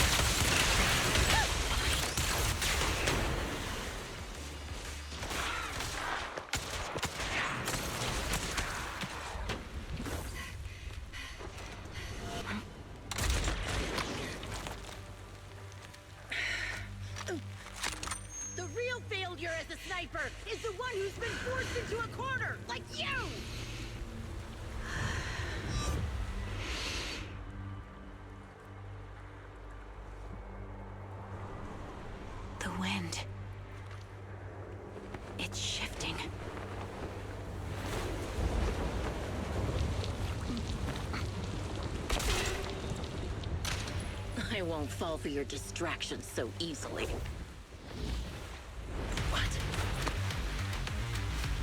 The real failure as a sniper is the one who's been forced into a corner, like you! The wind. It's shifting. I won't fall for your distractions so easily. What?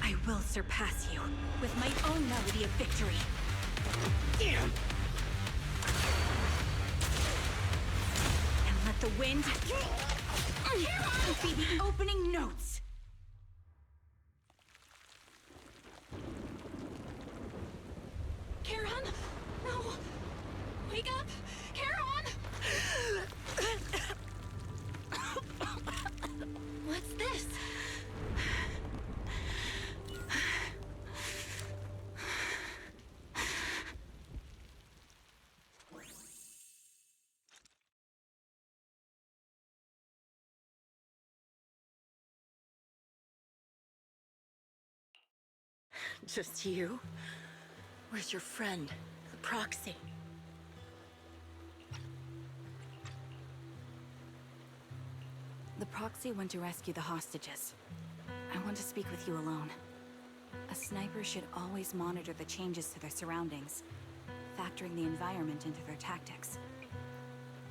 I will surpass you with my own melody of victory. Damn! And let the wind be the opening notes. Charon? No! Wake up! Charon! What's this? Just you? Where's your friend, the proxy? The proxy went to rescue the hostages. I want to speak with you alone. A sniper should always monitor the changes to their surroundings, factoring the environment into their tactics.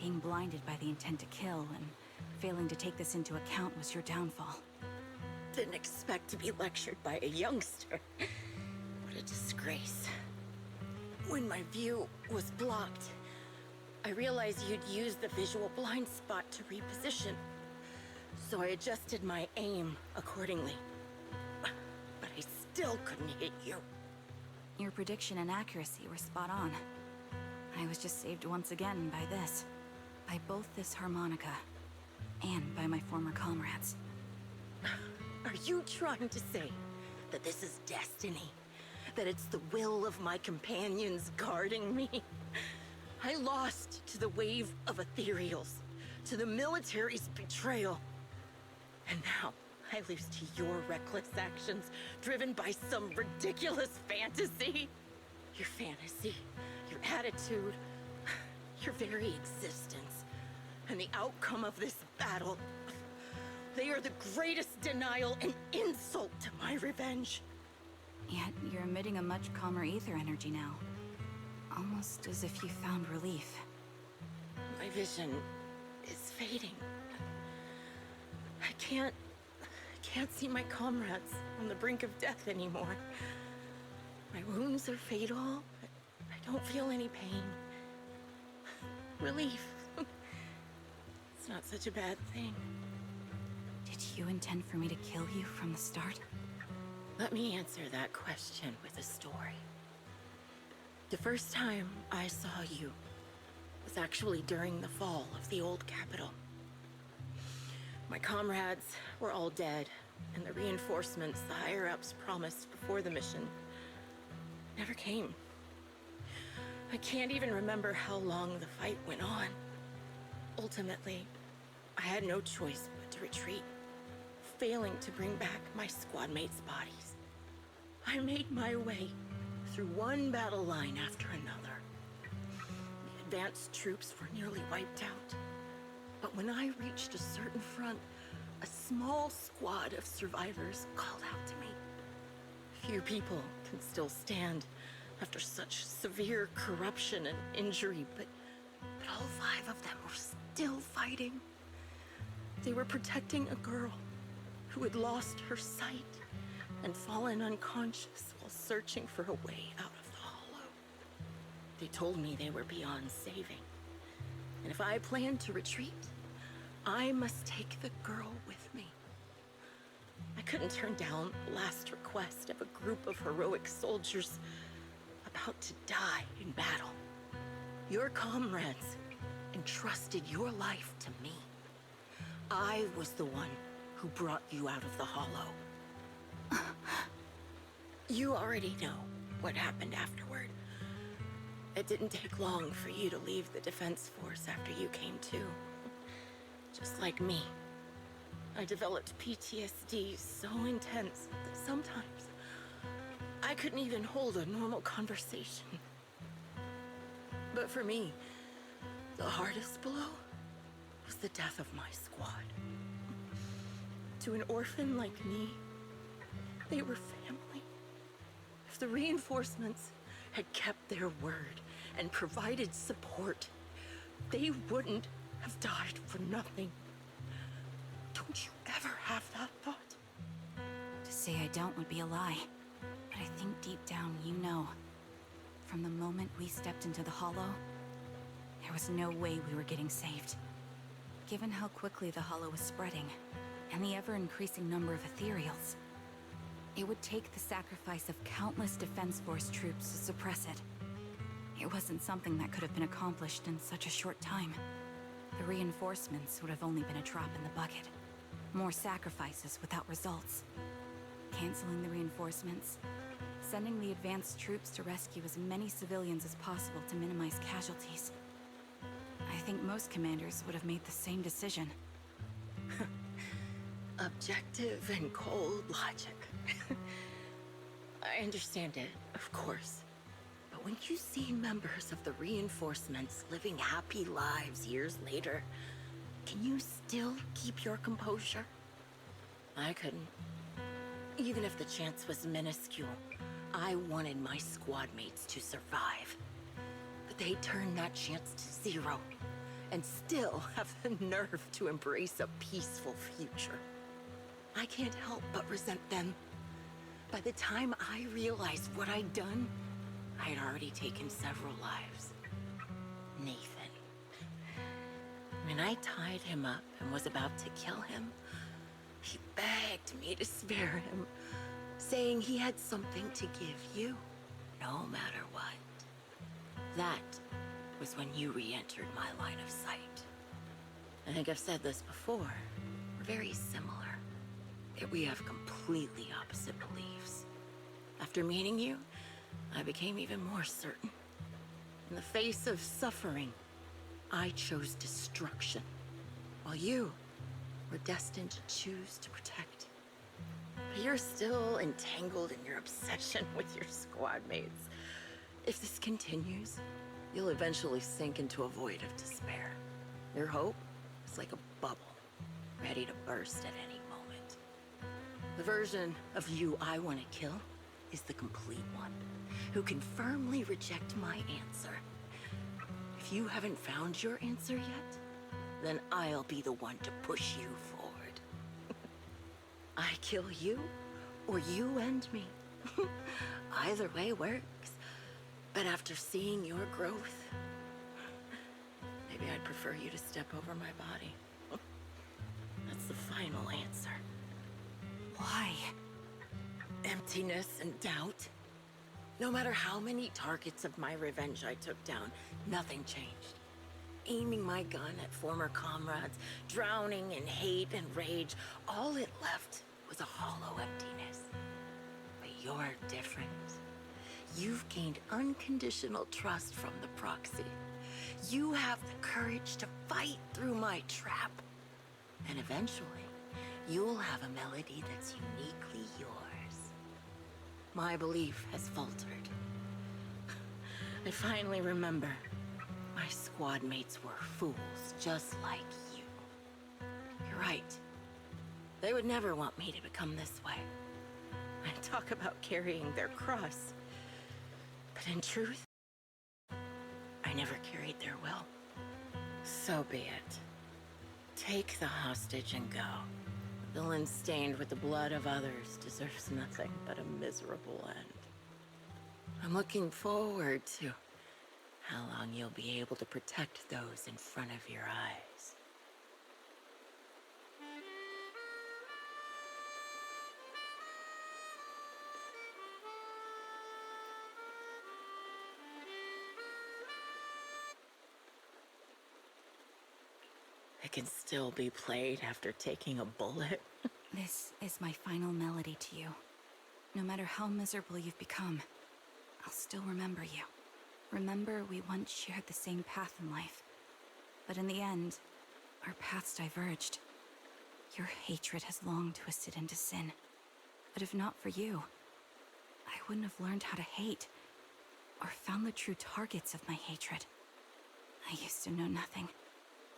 Being blinded by the intent to kill and failing to take this into account was your downfall. Didn't expect to be lectured by a youngster. What a disgrace. When my view was blocked, I realized you'd used the visual blind spot to reposition. So I adjusted my aim accordingly. But I still couldn't hit you. Your prediction and accuracy were spot on. I was just saved once again by this. By both this harmonica, and by my former comrades. Are you trying to say that this is destiny? That it's the will of my companions guarding me? I lost to the wave of ethereals, to the military's betrayal. And now I lose to your reckless actions, driven by some ridiculous fantasy. Your fantasy, your attitude, your very existence, and the outcome of this battle. They are the greatest denial and insult to my revenge. Yet you're emitting a much calmer ether energy now. Almost as if you found relief. My vision is fading. I can't see my comrades on the brink of death anymore. My wounds are fatal, but I don't feel any pain. Relief. It's not such a bad thing. Did you intend for me to kill you from the start? Let me answer that question with a story. The first time I saw you was actually during the fall of the old capital. My comrades were all dead, and the reinforcements the higher-ups promised before the mission never came. I can't even remember how long the fight went on. Ultimately, I had no choice but to retreat, failing to bring back my squad mates' bodies. I made my way through one battle line after another. The advanced troops were nearly wiped out. But when I reached a certain front, a small squad of survivors called out to me. Few people can still stand after such severe corruption and injury, but all 5 of them were still fighting. They were protecting a girl who had lost her sight and fallen unconscious while searching for a way out of the hollow. They told me they were beyond saving, and if I planned to retreat, I must take the girl with me. I couldn't turn down the last request of a group of heroic soldiers about to die in battle. Your comrades entrusted your life to me. I was the one who brought you out of the hollow. You already know what happened afterward. It didn't take long for you to leave the Defense Force after you came to. Just like me, I developed PTSD so intense that sometimes I couldn't even hold a normal conversation. But for me, the hardest blow was the death of my squad. To an orphan like me, they were family. If the reinforcements had kept their word and provided support, they wouldn't have died for nothing. Don't you ever have that thought? To say I don't would be a lie, but I think deep down you know. From the moment we stepped into the Hollow, there was no way we were getting saved. Given how quickly the Hollow was spreading, and the ever-increasing number of ethereals, it would take the sacrifice of countless Defense Force troops to suppress it. It wasn't something that could have been accomplished in such a short time. The reinforcements would have only been a drop in the bucket. More sacrifices without results. Canceling the reinforcements, sending the advanced troops to rescue as many civilians as possible to minimize casualties. I think most commanders would have made the same decision. Objective and cold logic. I understand it, of course. But when you see members of the reinforcements living happy lives years later, can you still keep your composure? I couldn't. Even if the chance was minuscule, I wanted my squad mates to survive. But they turned that chance to 0, and still have the nerve to embrace a peaceful future. I can't help but resent them. By the time I realized what I'd done, I had already taken several lives. Nathan. When I tied him up and was about to kill him, he begged me to spare him, saying he had something to give you, no matter what. That was when you re-entered my line of sight. I think I've said this before. We're very similar, yet we have completely opposite beliefs. After meeting you, I became even more certain. In the face of suffering, I chose destruction, while you were destined to choose to protect. But you're still entangled in your obsession with your squad mates. If this continues, you'll eventually sink into a void of despair. Your hope is like a bubble, ready to burst at any moment. The version of you I want to kill is the complete one, who can firmly reject my answer. If you haven't found your answer yet, then I'll be the one to push you forward. I kill you, or you end me. Either way works. But after seeing your growth, maybe I'd prefer you to step over my body. That's the final answer. Why? Emptiness and doubt. No matter how many targets of my revenge I took down, nothing changed. aiming my gun at former comrades, drowning in hate and rage. All it left was a hollow emptiness. But you're different. You've gained unconditional trust from the proxy. You have the courage to fight through my trap. And eventually, you'll have a melody that's uniquely yours. My belief has faltered. I finally remember. My squad mates were fools, just like you. You're right. They would never want me to become this way. And talk about carrying their cross. But in truth, I never carried their will. So be it. Take the hostage and go. The villain stained with the blood of others deserves nothing but a miserable end. I'm looking forward to how long you'll be able to protect those in front of your eyes. It can still be played after taking a bullet. This is my final melody to you. No matter how miserable you've become, I'll still remember you. Remember we once shared the same path in life. But in the end, our paths diverged. Your hatred has long twisted into sin. But if not for you, I wouldn't have learned how to hate, or found the true targets of my hatred. I used to know nothing.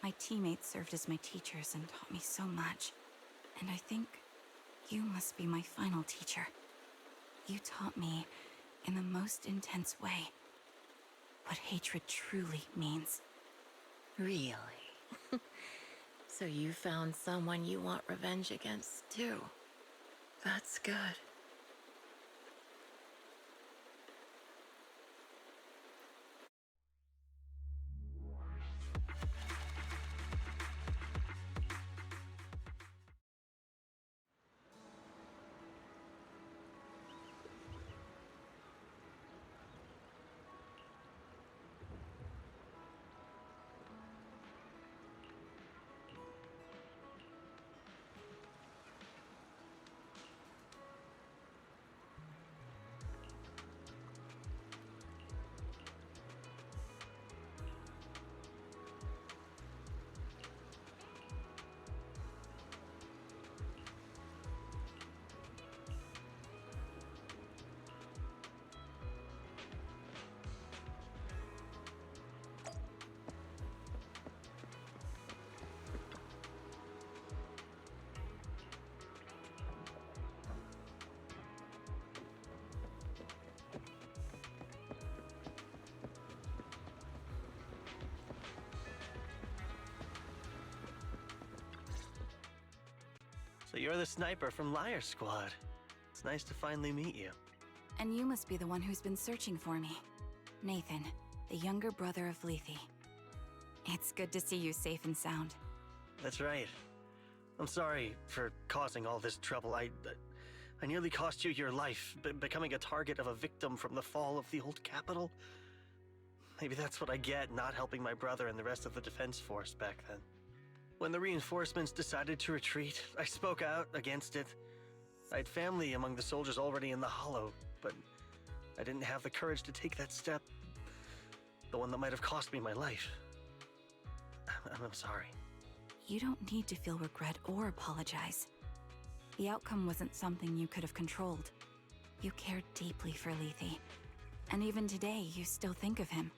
My teammates served as my teachers and taught me so much. And I think you must be my final teacher. You taught me, in the most intense way, what hatred truly means. Really? So you found someone you want revenge against, too. That's good. So you're the sniper from Liar Squad. It's nice to finally meet you. And you must be the one who's been searching for me. Nathan, the younger brother of Lethe. It's good to see you safe and sound. That's right. I'm sorry for causing all this trouble. I nearly cost you your life, becoming a target of a victim from the fall of the old capital. Maybe that's what I get not helping my brother and the rest of the defense force back then. When the reinforcements decided to retreat, I spoke out against it. I had family among the soldiers already in the Hollow, but I didn't have the courage to take that step. The one that might have cost me my life. I'm sorry. You don't need to feel regret or apologize. The outcome wasn't something you could have controlled. You cared deeply for Lethe, and even today you still think of him.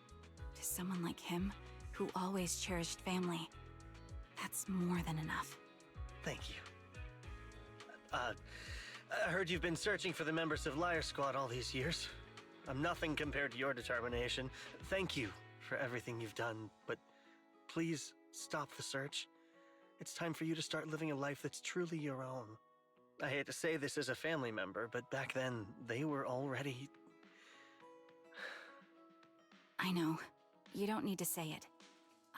To someone like him, who always cherished family, that's more than enough. Thank you. I heard you've been searching for the members of Liar Squad all these years. I'm nothing compared to your determination. Thank you for everything you've done, but please stop the search. It's time for you to start living a life that's truly your own. I hate to say this as a family member, but back then, they were already... I know. You don't need to say it.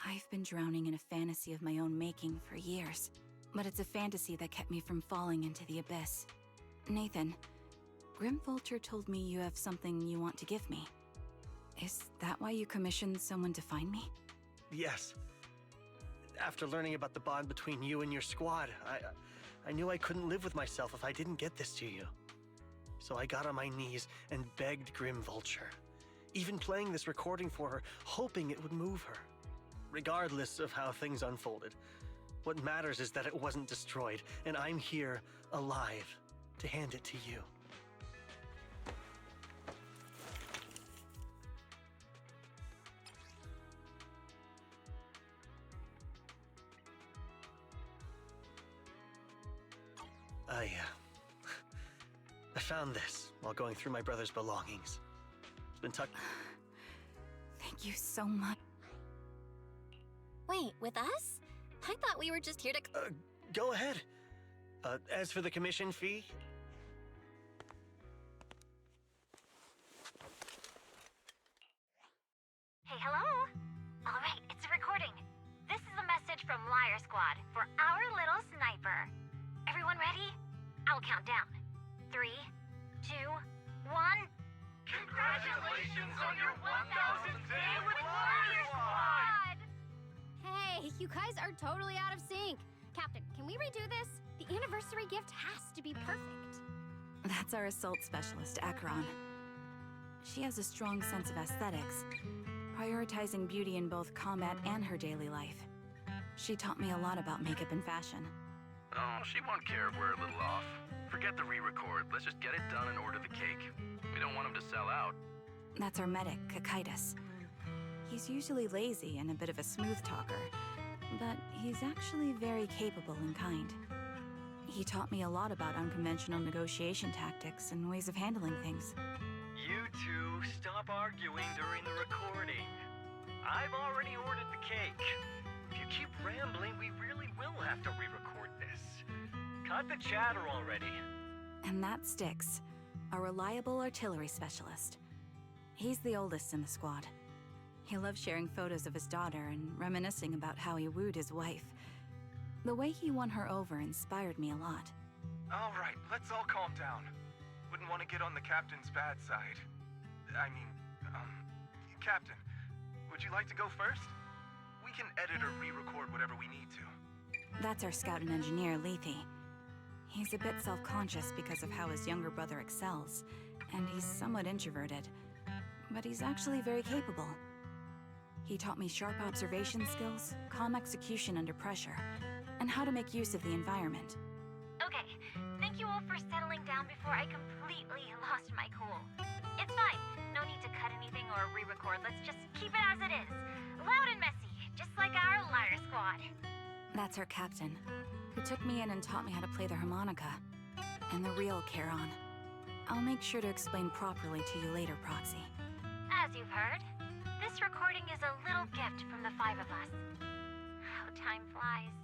I've been drowning in a fantasy of my own making for years, but it's a fantasy that kept me from falling into the abyss. Nathan, Grim Vulture told me you have something you want to give me. Is that why you commissioned someone to find me? Yes. After learning about the bond between you and your squad, I knew I couldn't live with myself if I didn't get this to you. So I got on my knees and begged Grim Vulture, even playing this recording for her, hoping it would move her. Regardless of how things unfolded, what matters is that it wasn't destroyed, and I'm here, alive, to hand it to you. I found this while going through my brother's belongings. It's been tucked. Thank you so much. Wait, with us? I thought we were just here to. Go ahead. As for the commission fee, Hey, hello? All right, it's a recording. This is a message from Liar Squad for our little sniper. Everyone ready? I'll count down. 3, 2, 1. Congratulations on your 1000th day with Liar Squad! Hey, you guys are totally out of sync. Captain, can we redo this? The anniversary gift has to be perfect. That's our assault specialist, Acheron. She has a strong sense of aesthetics, prioritizing beauty in both combat and her daily life. She taught me a lot about makeup and fashion. Oh, she won't care if we're a little off. Forget the re-record. Let's just get it done and order the cake. We don't want him to sell out. That's our medic, Kakaitis. He's usually lazy and a bit of a smooth talker, but he's actually very capable and kind. He taught me a lot about unconventional negotiation tactics and ways of handling things. You two, stop arguing during the recording. I've already ordered the cake. If you keep rambling, we really will have to re-record this. Cut the chatter already. And that Styx, a reliable artillery specialist. He's the oldest in the squad. He loves sharing photos of his daughter and reminiscing about how he wooed his wife. The way he won her over inspired me a lot. All right, let's all calm down. Wouldn't want to get on the captain's bad side. Captain, would you like to go first? We can edit or re-record whatever we need to. That's our scout and engineer, Lethe. He's a bit self-conscious because of how his younger brother excels, and he's somewhat introverted. But he's actually very capable. He taught me sharp observation skills, calm execution under pressure, and how to make use of the environment. Okay, thank you all for settling down before I completely lost my cool. It's fine. No need to cut anything or re-record. Let's just keep it as it is. Loud and messy, just like our Liar Squad. That's our captain, who took me in and taught me how to play the harmonica. And the real Charon. I'll make sure to explain properly to you later, Proxy. As you've heard, this recording is a little gift from the 5 of us. How time flies.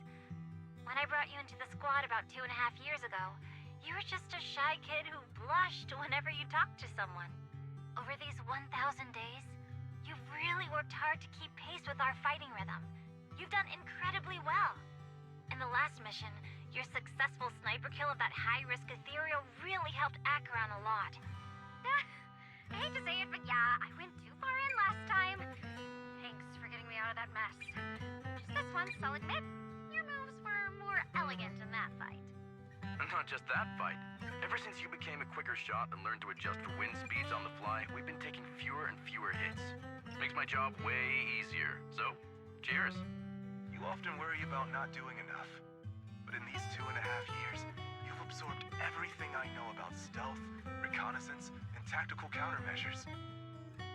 When I brought you into the squad about 2.5 years ago, you were just a shy kid who blushed whenever you talked to someone. Over these 1,000 days, you've really worked hard to keep pace with our fighting rhythm. You've done incredibly well. In the last mission, your successful sniper kill of that high-risk ethereal really helped Acheron a lot. I hate to say it, but yeah, I went too far in last time. Thanks for getting me out of that mess. Just this once, I'll admit, your moves were more elegant in that fight. And not just that fight. Ever since you became a quicker shot and learned to adjust for wind speeds on the fly, we've been taking fewer and fewer hits. Makes my job way easier. So, cheers. You often worry about not doing enough. But in these 2.5 years, you've absorbed everything I know about stealth, reconnaissance, and tactical countermeasures.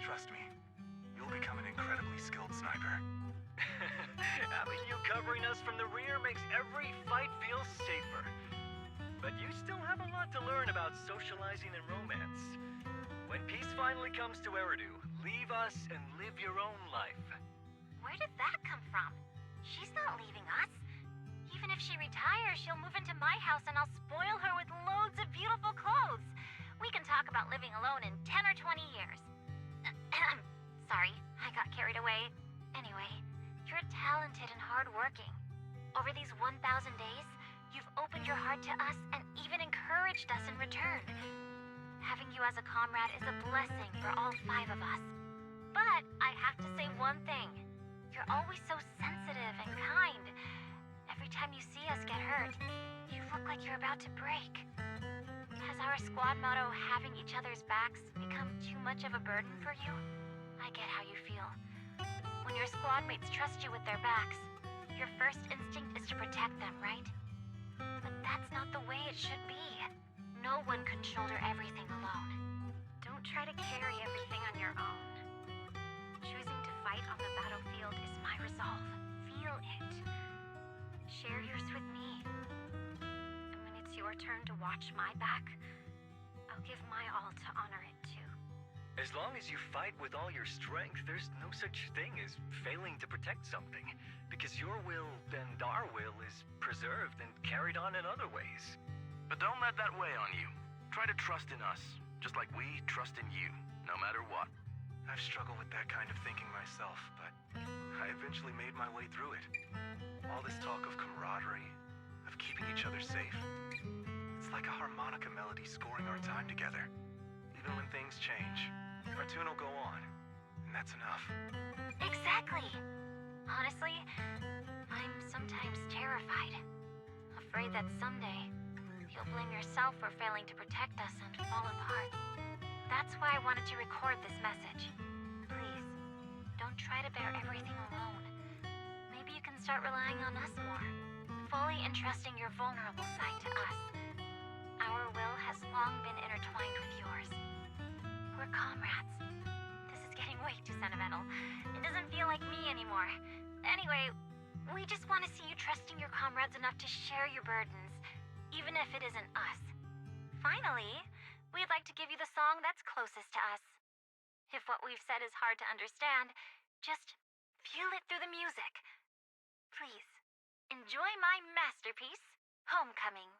Trust me, you'll become an incredibly skilled sniper. Having you covering us from the rear makes every fight feel safer. But you still have a lot to learn about socializing and romance. When peace finally comes to Eridu, leave us and live your own life. Where did that come from? She's not leaving us. Even if she retires, she'll move into my house and I'll spoil her with loads of beautiful clothes. We can talk about living alone in 10 or 20 years. Sorry, I got carried away. Anyway, you're talented and hardworking. Over these 1,000 days, you've opened your heart to us and even encouraged us in return. Having you as a comrade is a blessing for all 5 of us. But I have to say one thing. You're You're always so sensitive and kind. Every time you see us get hurt, you look like you're about to break. Has our squad motto, having each other's backs, become too much of a burden for you? I get how you feel. When your squad mates trust you with their backs, your first instinct is to protect them, right? But that's not the way it should be. No one can shoulder everything alone. Don't try to carry everything on your own. Choosing to fight on the battlefield is my resolve. Feel it. Share yours with me. And when it's your turn to watch my back, I'll give my all to honor it too. As long as you fight with all your strength, there's no such thing as failing to protect something, because your will and our will is preserved and carried on in other ways. But don't let that weigh on you. Try to trust in us, just like we trust in you, no matter what. I've struggled with that kind of thinking myself, but I eventually made my way through it. All this talk of camaraderie, of keeping each other safe. It's like a harmonica melody scoring our time together. Even when things change, our tune will go on, and that's enough. Exactly. Honestly, I'm sometimes terrified. Afraid that someday, you'll blame yourself for failing to protect us and fall apart. That's why I wanted to record this message. Please, don't try to bear everything alone. Maybe you can start relying on us more, fully entrusting your vulnerable side to us. Our will has long been intertwined with yours. We're comrades. This is getting way too sentimental. It doesn't feel like me anymore. Anyway, we just want to see you trusting your comrades enough to share your burdens, even if it isn't us. Finally, we'd like to give you the song that's closest to us. If what we've said is hard to understand, just feel it through the music. Please, enjoy my masterpiece, Homecoming.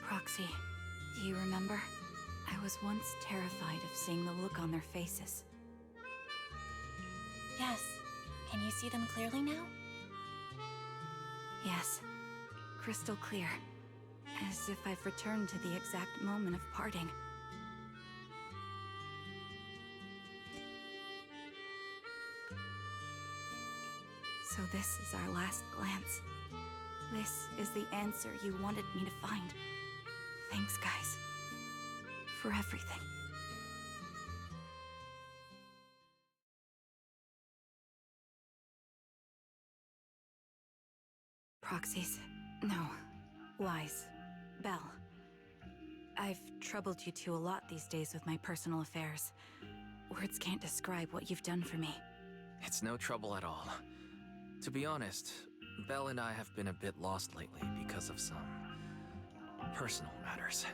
Proxy, do you remember? I was once terrified of seeing the look on their faces. Yes. Can you see them clearly now? Yes. Crystal clear. As if I've returned to the exact moment of parting. So this is our last glance. This is the answer you wanted me to find. Thanks, guys. For everything. Proxies. No. Wise. Belle. I've troubled you two a lot these days with my personal affairs. Words can't describe what you've done for me. It's no trouble at all. To be honest, Belle and I have been a bit lost lately because of some personal matters.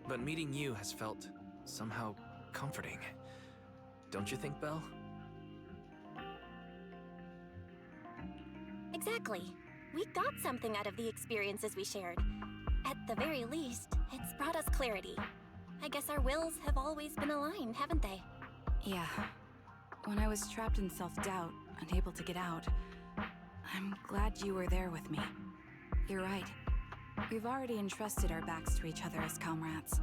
But meeting you has felt somehow comforting. Don't you think, Belle? Exactly. We got something out of the experiences we shared. At the very least, it's brought us clarity. I guess our wills have always been aligned, haven't they? Yeah. When I was trapped in self-doubt, unable to get out, I'm glad you were there with me. You're right. We've already entrusted our backs to each other as comrades.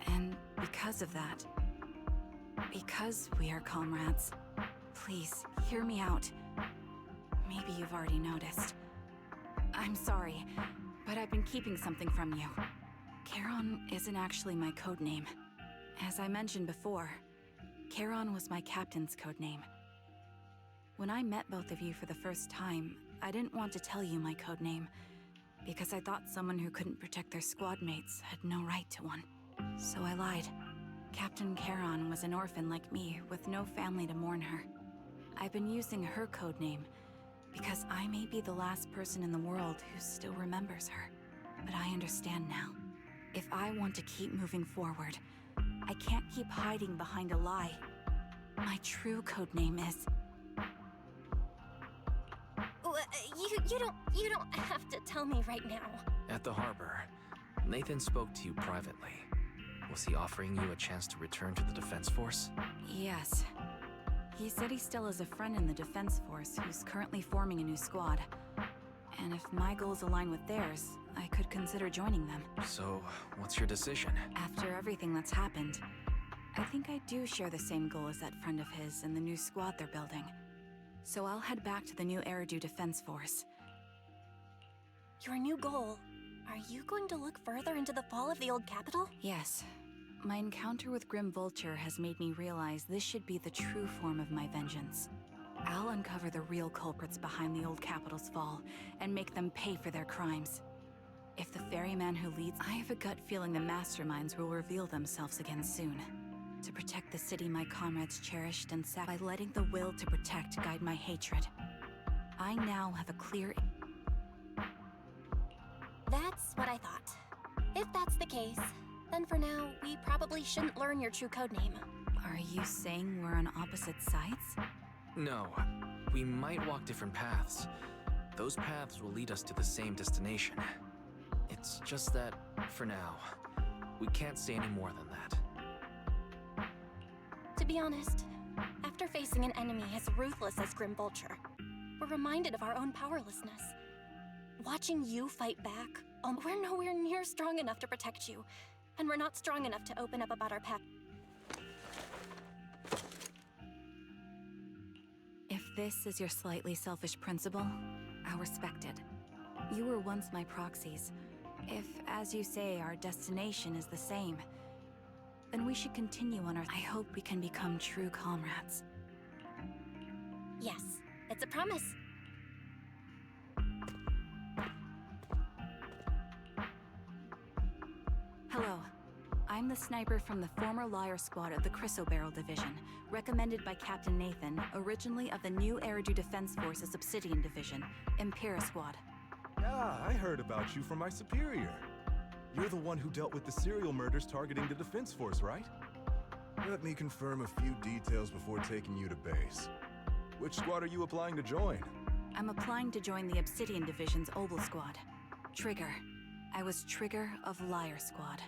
And because of that, because we are comrades, please, hear me out. Maybe you've already noticed. I'm sorry, but I've been keeping something from you. Charon isn't actually my code name. As I mentioned before, Charon was my captain's code name. When I met both of you for the first time, I didn't want to tell you my code name, because I thought someone who couldn't protect their squad mates had no right to one. So I lied. Captain Charon was an orphan like me, with no family to mourn her. I've been using her code name, because I may be the last person in the world who still remembers her. But I understand now. If I want to keep moving forward, I can't keep hiding behind a lie. My true code name is... You don't have to tell me right now. At the harbor, Nathan spoke to you privately. Was he offering you a chance to return to the Defense Force? Yes. He said he still has a friend in the Defense Force who's currently forming a new squad. And if my goals align with theirs, I could consider joining them. So, what's your decision? After everything that's happened, I think I do share the same goal as that friend of his and the new squad they're building. So I'll head back to the new Eridu Defense Force. Your new goal. Are you going to look further into the fall of the old capital? Yes. My encounter with Grim Vulture has made me realize this should be the true form of my vengeance. I'll uncover the real culprits behind the old capital's fall and make them pay for their crimes. If the ferryman who leads, I have a gut feeling the masterminds will reveal themselves again soon. To protect the city my comrades cherished and by letting the will to protect guide my hatred. I now have a clear... That's what I thought. If that's the case, then for now, we probably shouldn't learn your true codename. Are you saying we're on opposite sides? No, we might walk different paths. Those paths will lead us to the same destination. It's just that, for now, we can't say any more than that. To be honest, after facing an enemy as ruthless as Grim Vulture, we're reminded of our own powerlessness. Watching you fight back, we're nowhere near strong enough to protect you, and we're not strong enough to open up about our path. If this is your slightly selfish principle, I'll respect it. You were once my proxies. If, as you say, our destination is the same, then we should continue on our... I hope we can become true comrades. Yes, it's a promise. Hello. I'm the sniper from the former Liar Squad of the Chrysoberyl Division, recommended by Captain Nathan, originally of the new Eridu Defense Force's Obsidian Division, Impera Squad. Yeah, I heard about you from my superior. You're the one who dealt with the serial murders targeting the Defense Force, right? Let me confirm a few details before taking you to base. Which squad are you applying to join? I'm applying to join the Obsidian Division's Obel Squad. Trigger. I was Trigger of Liar Squad.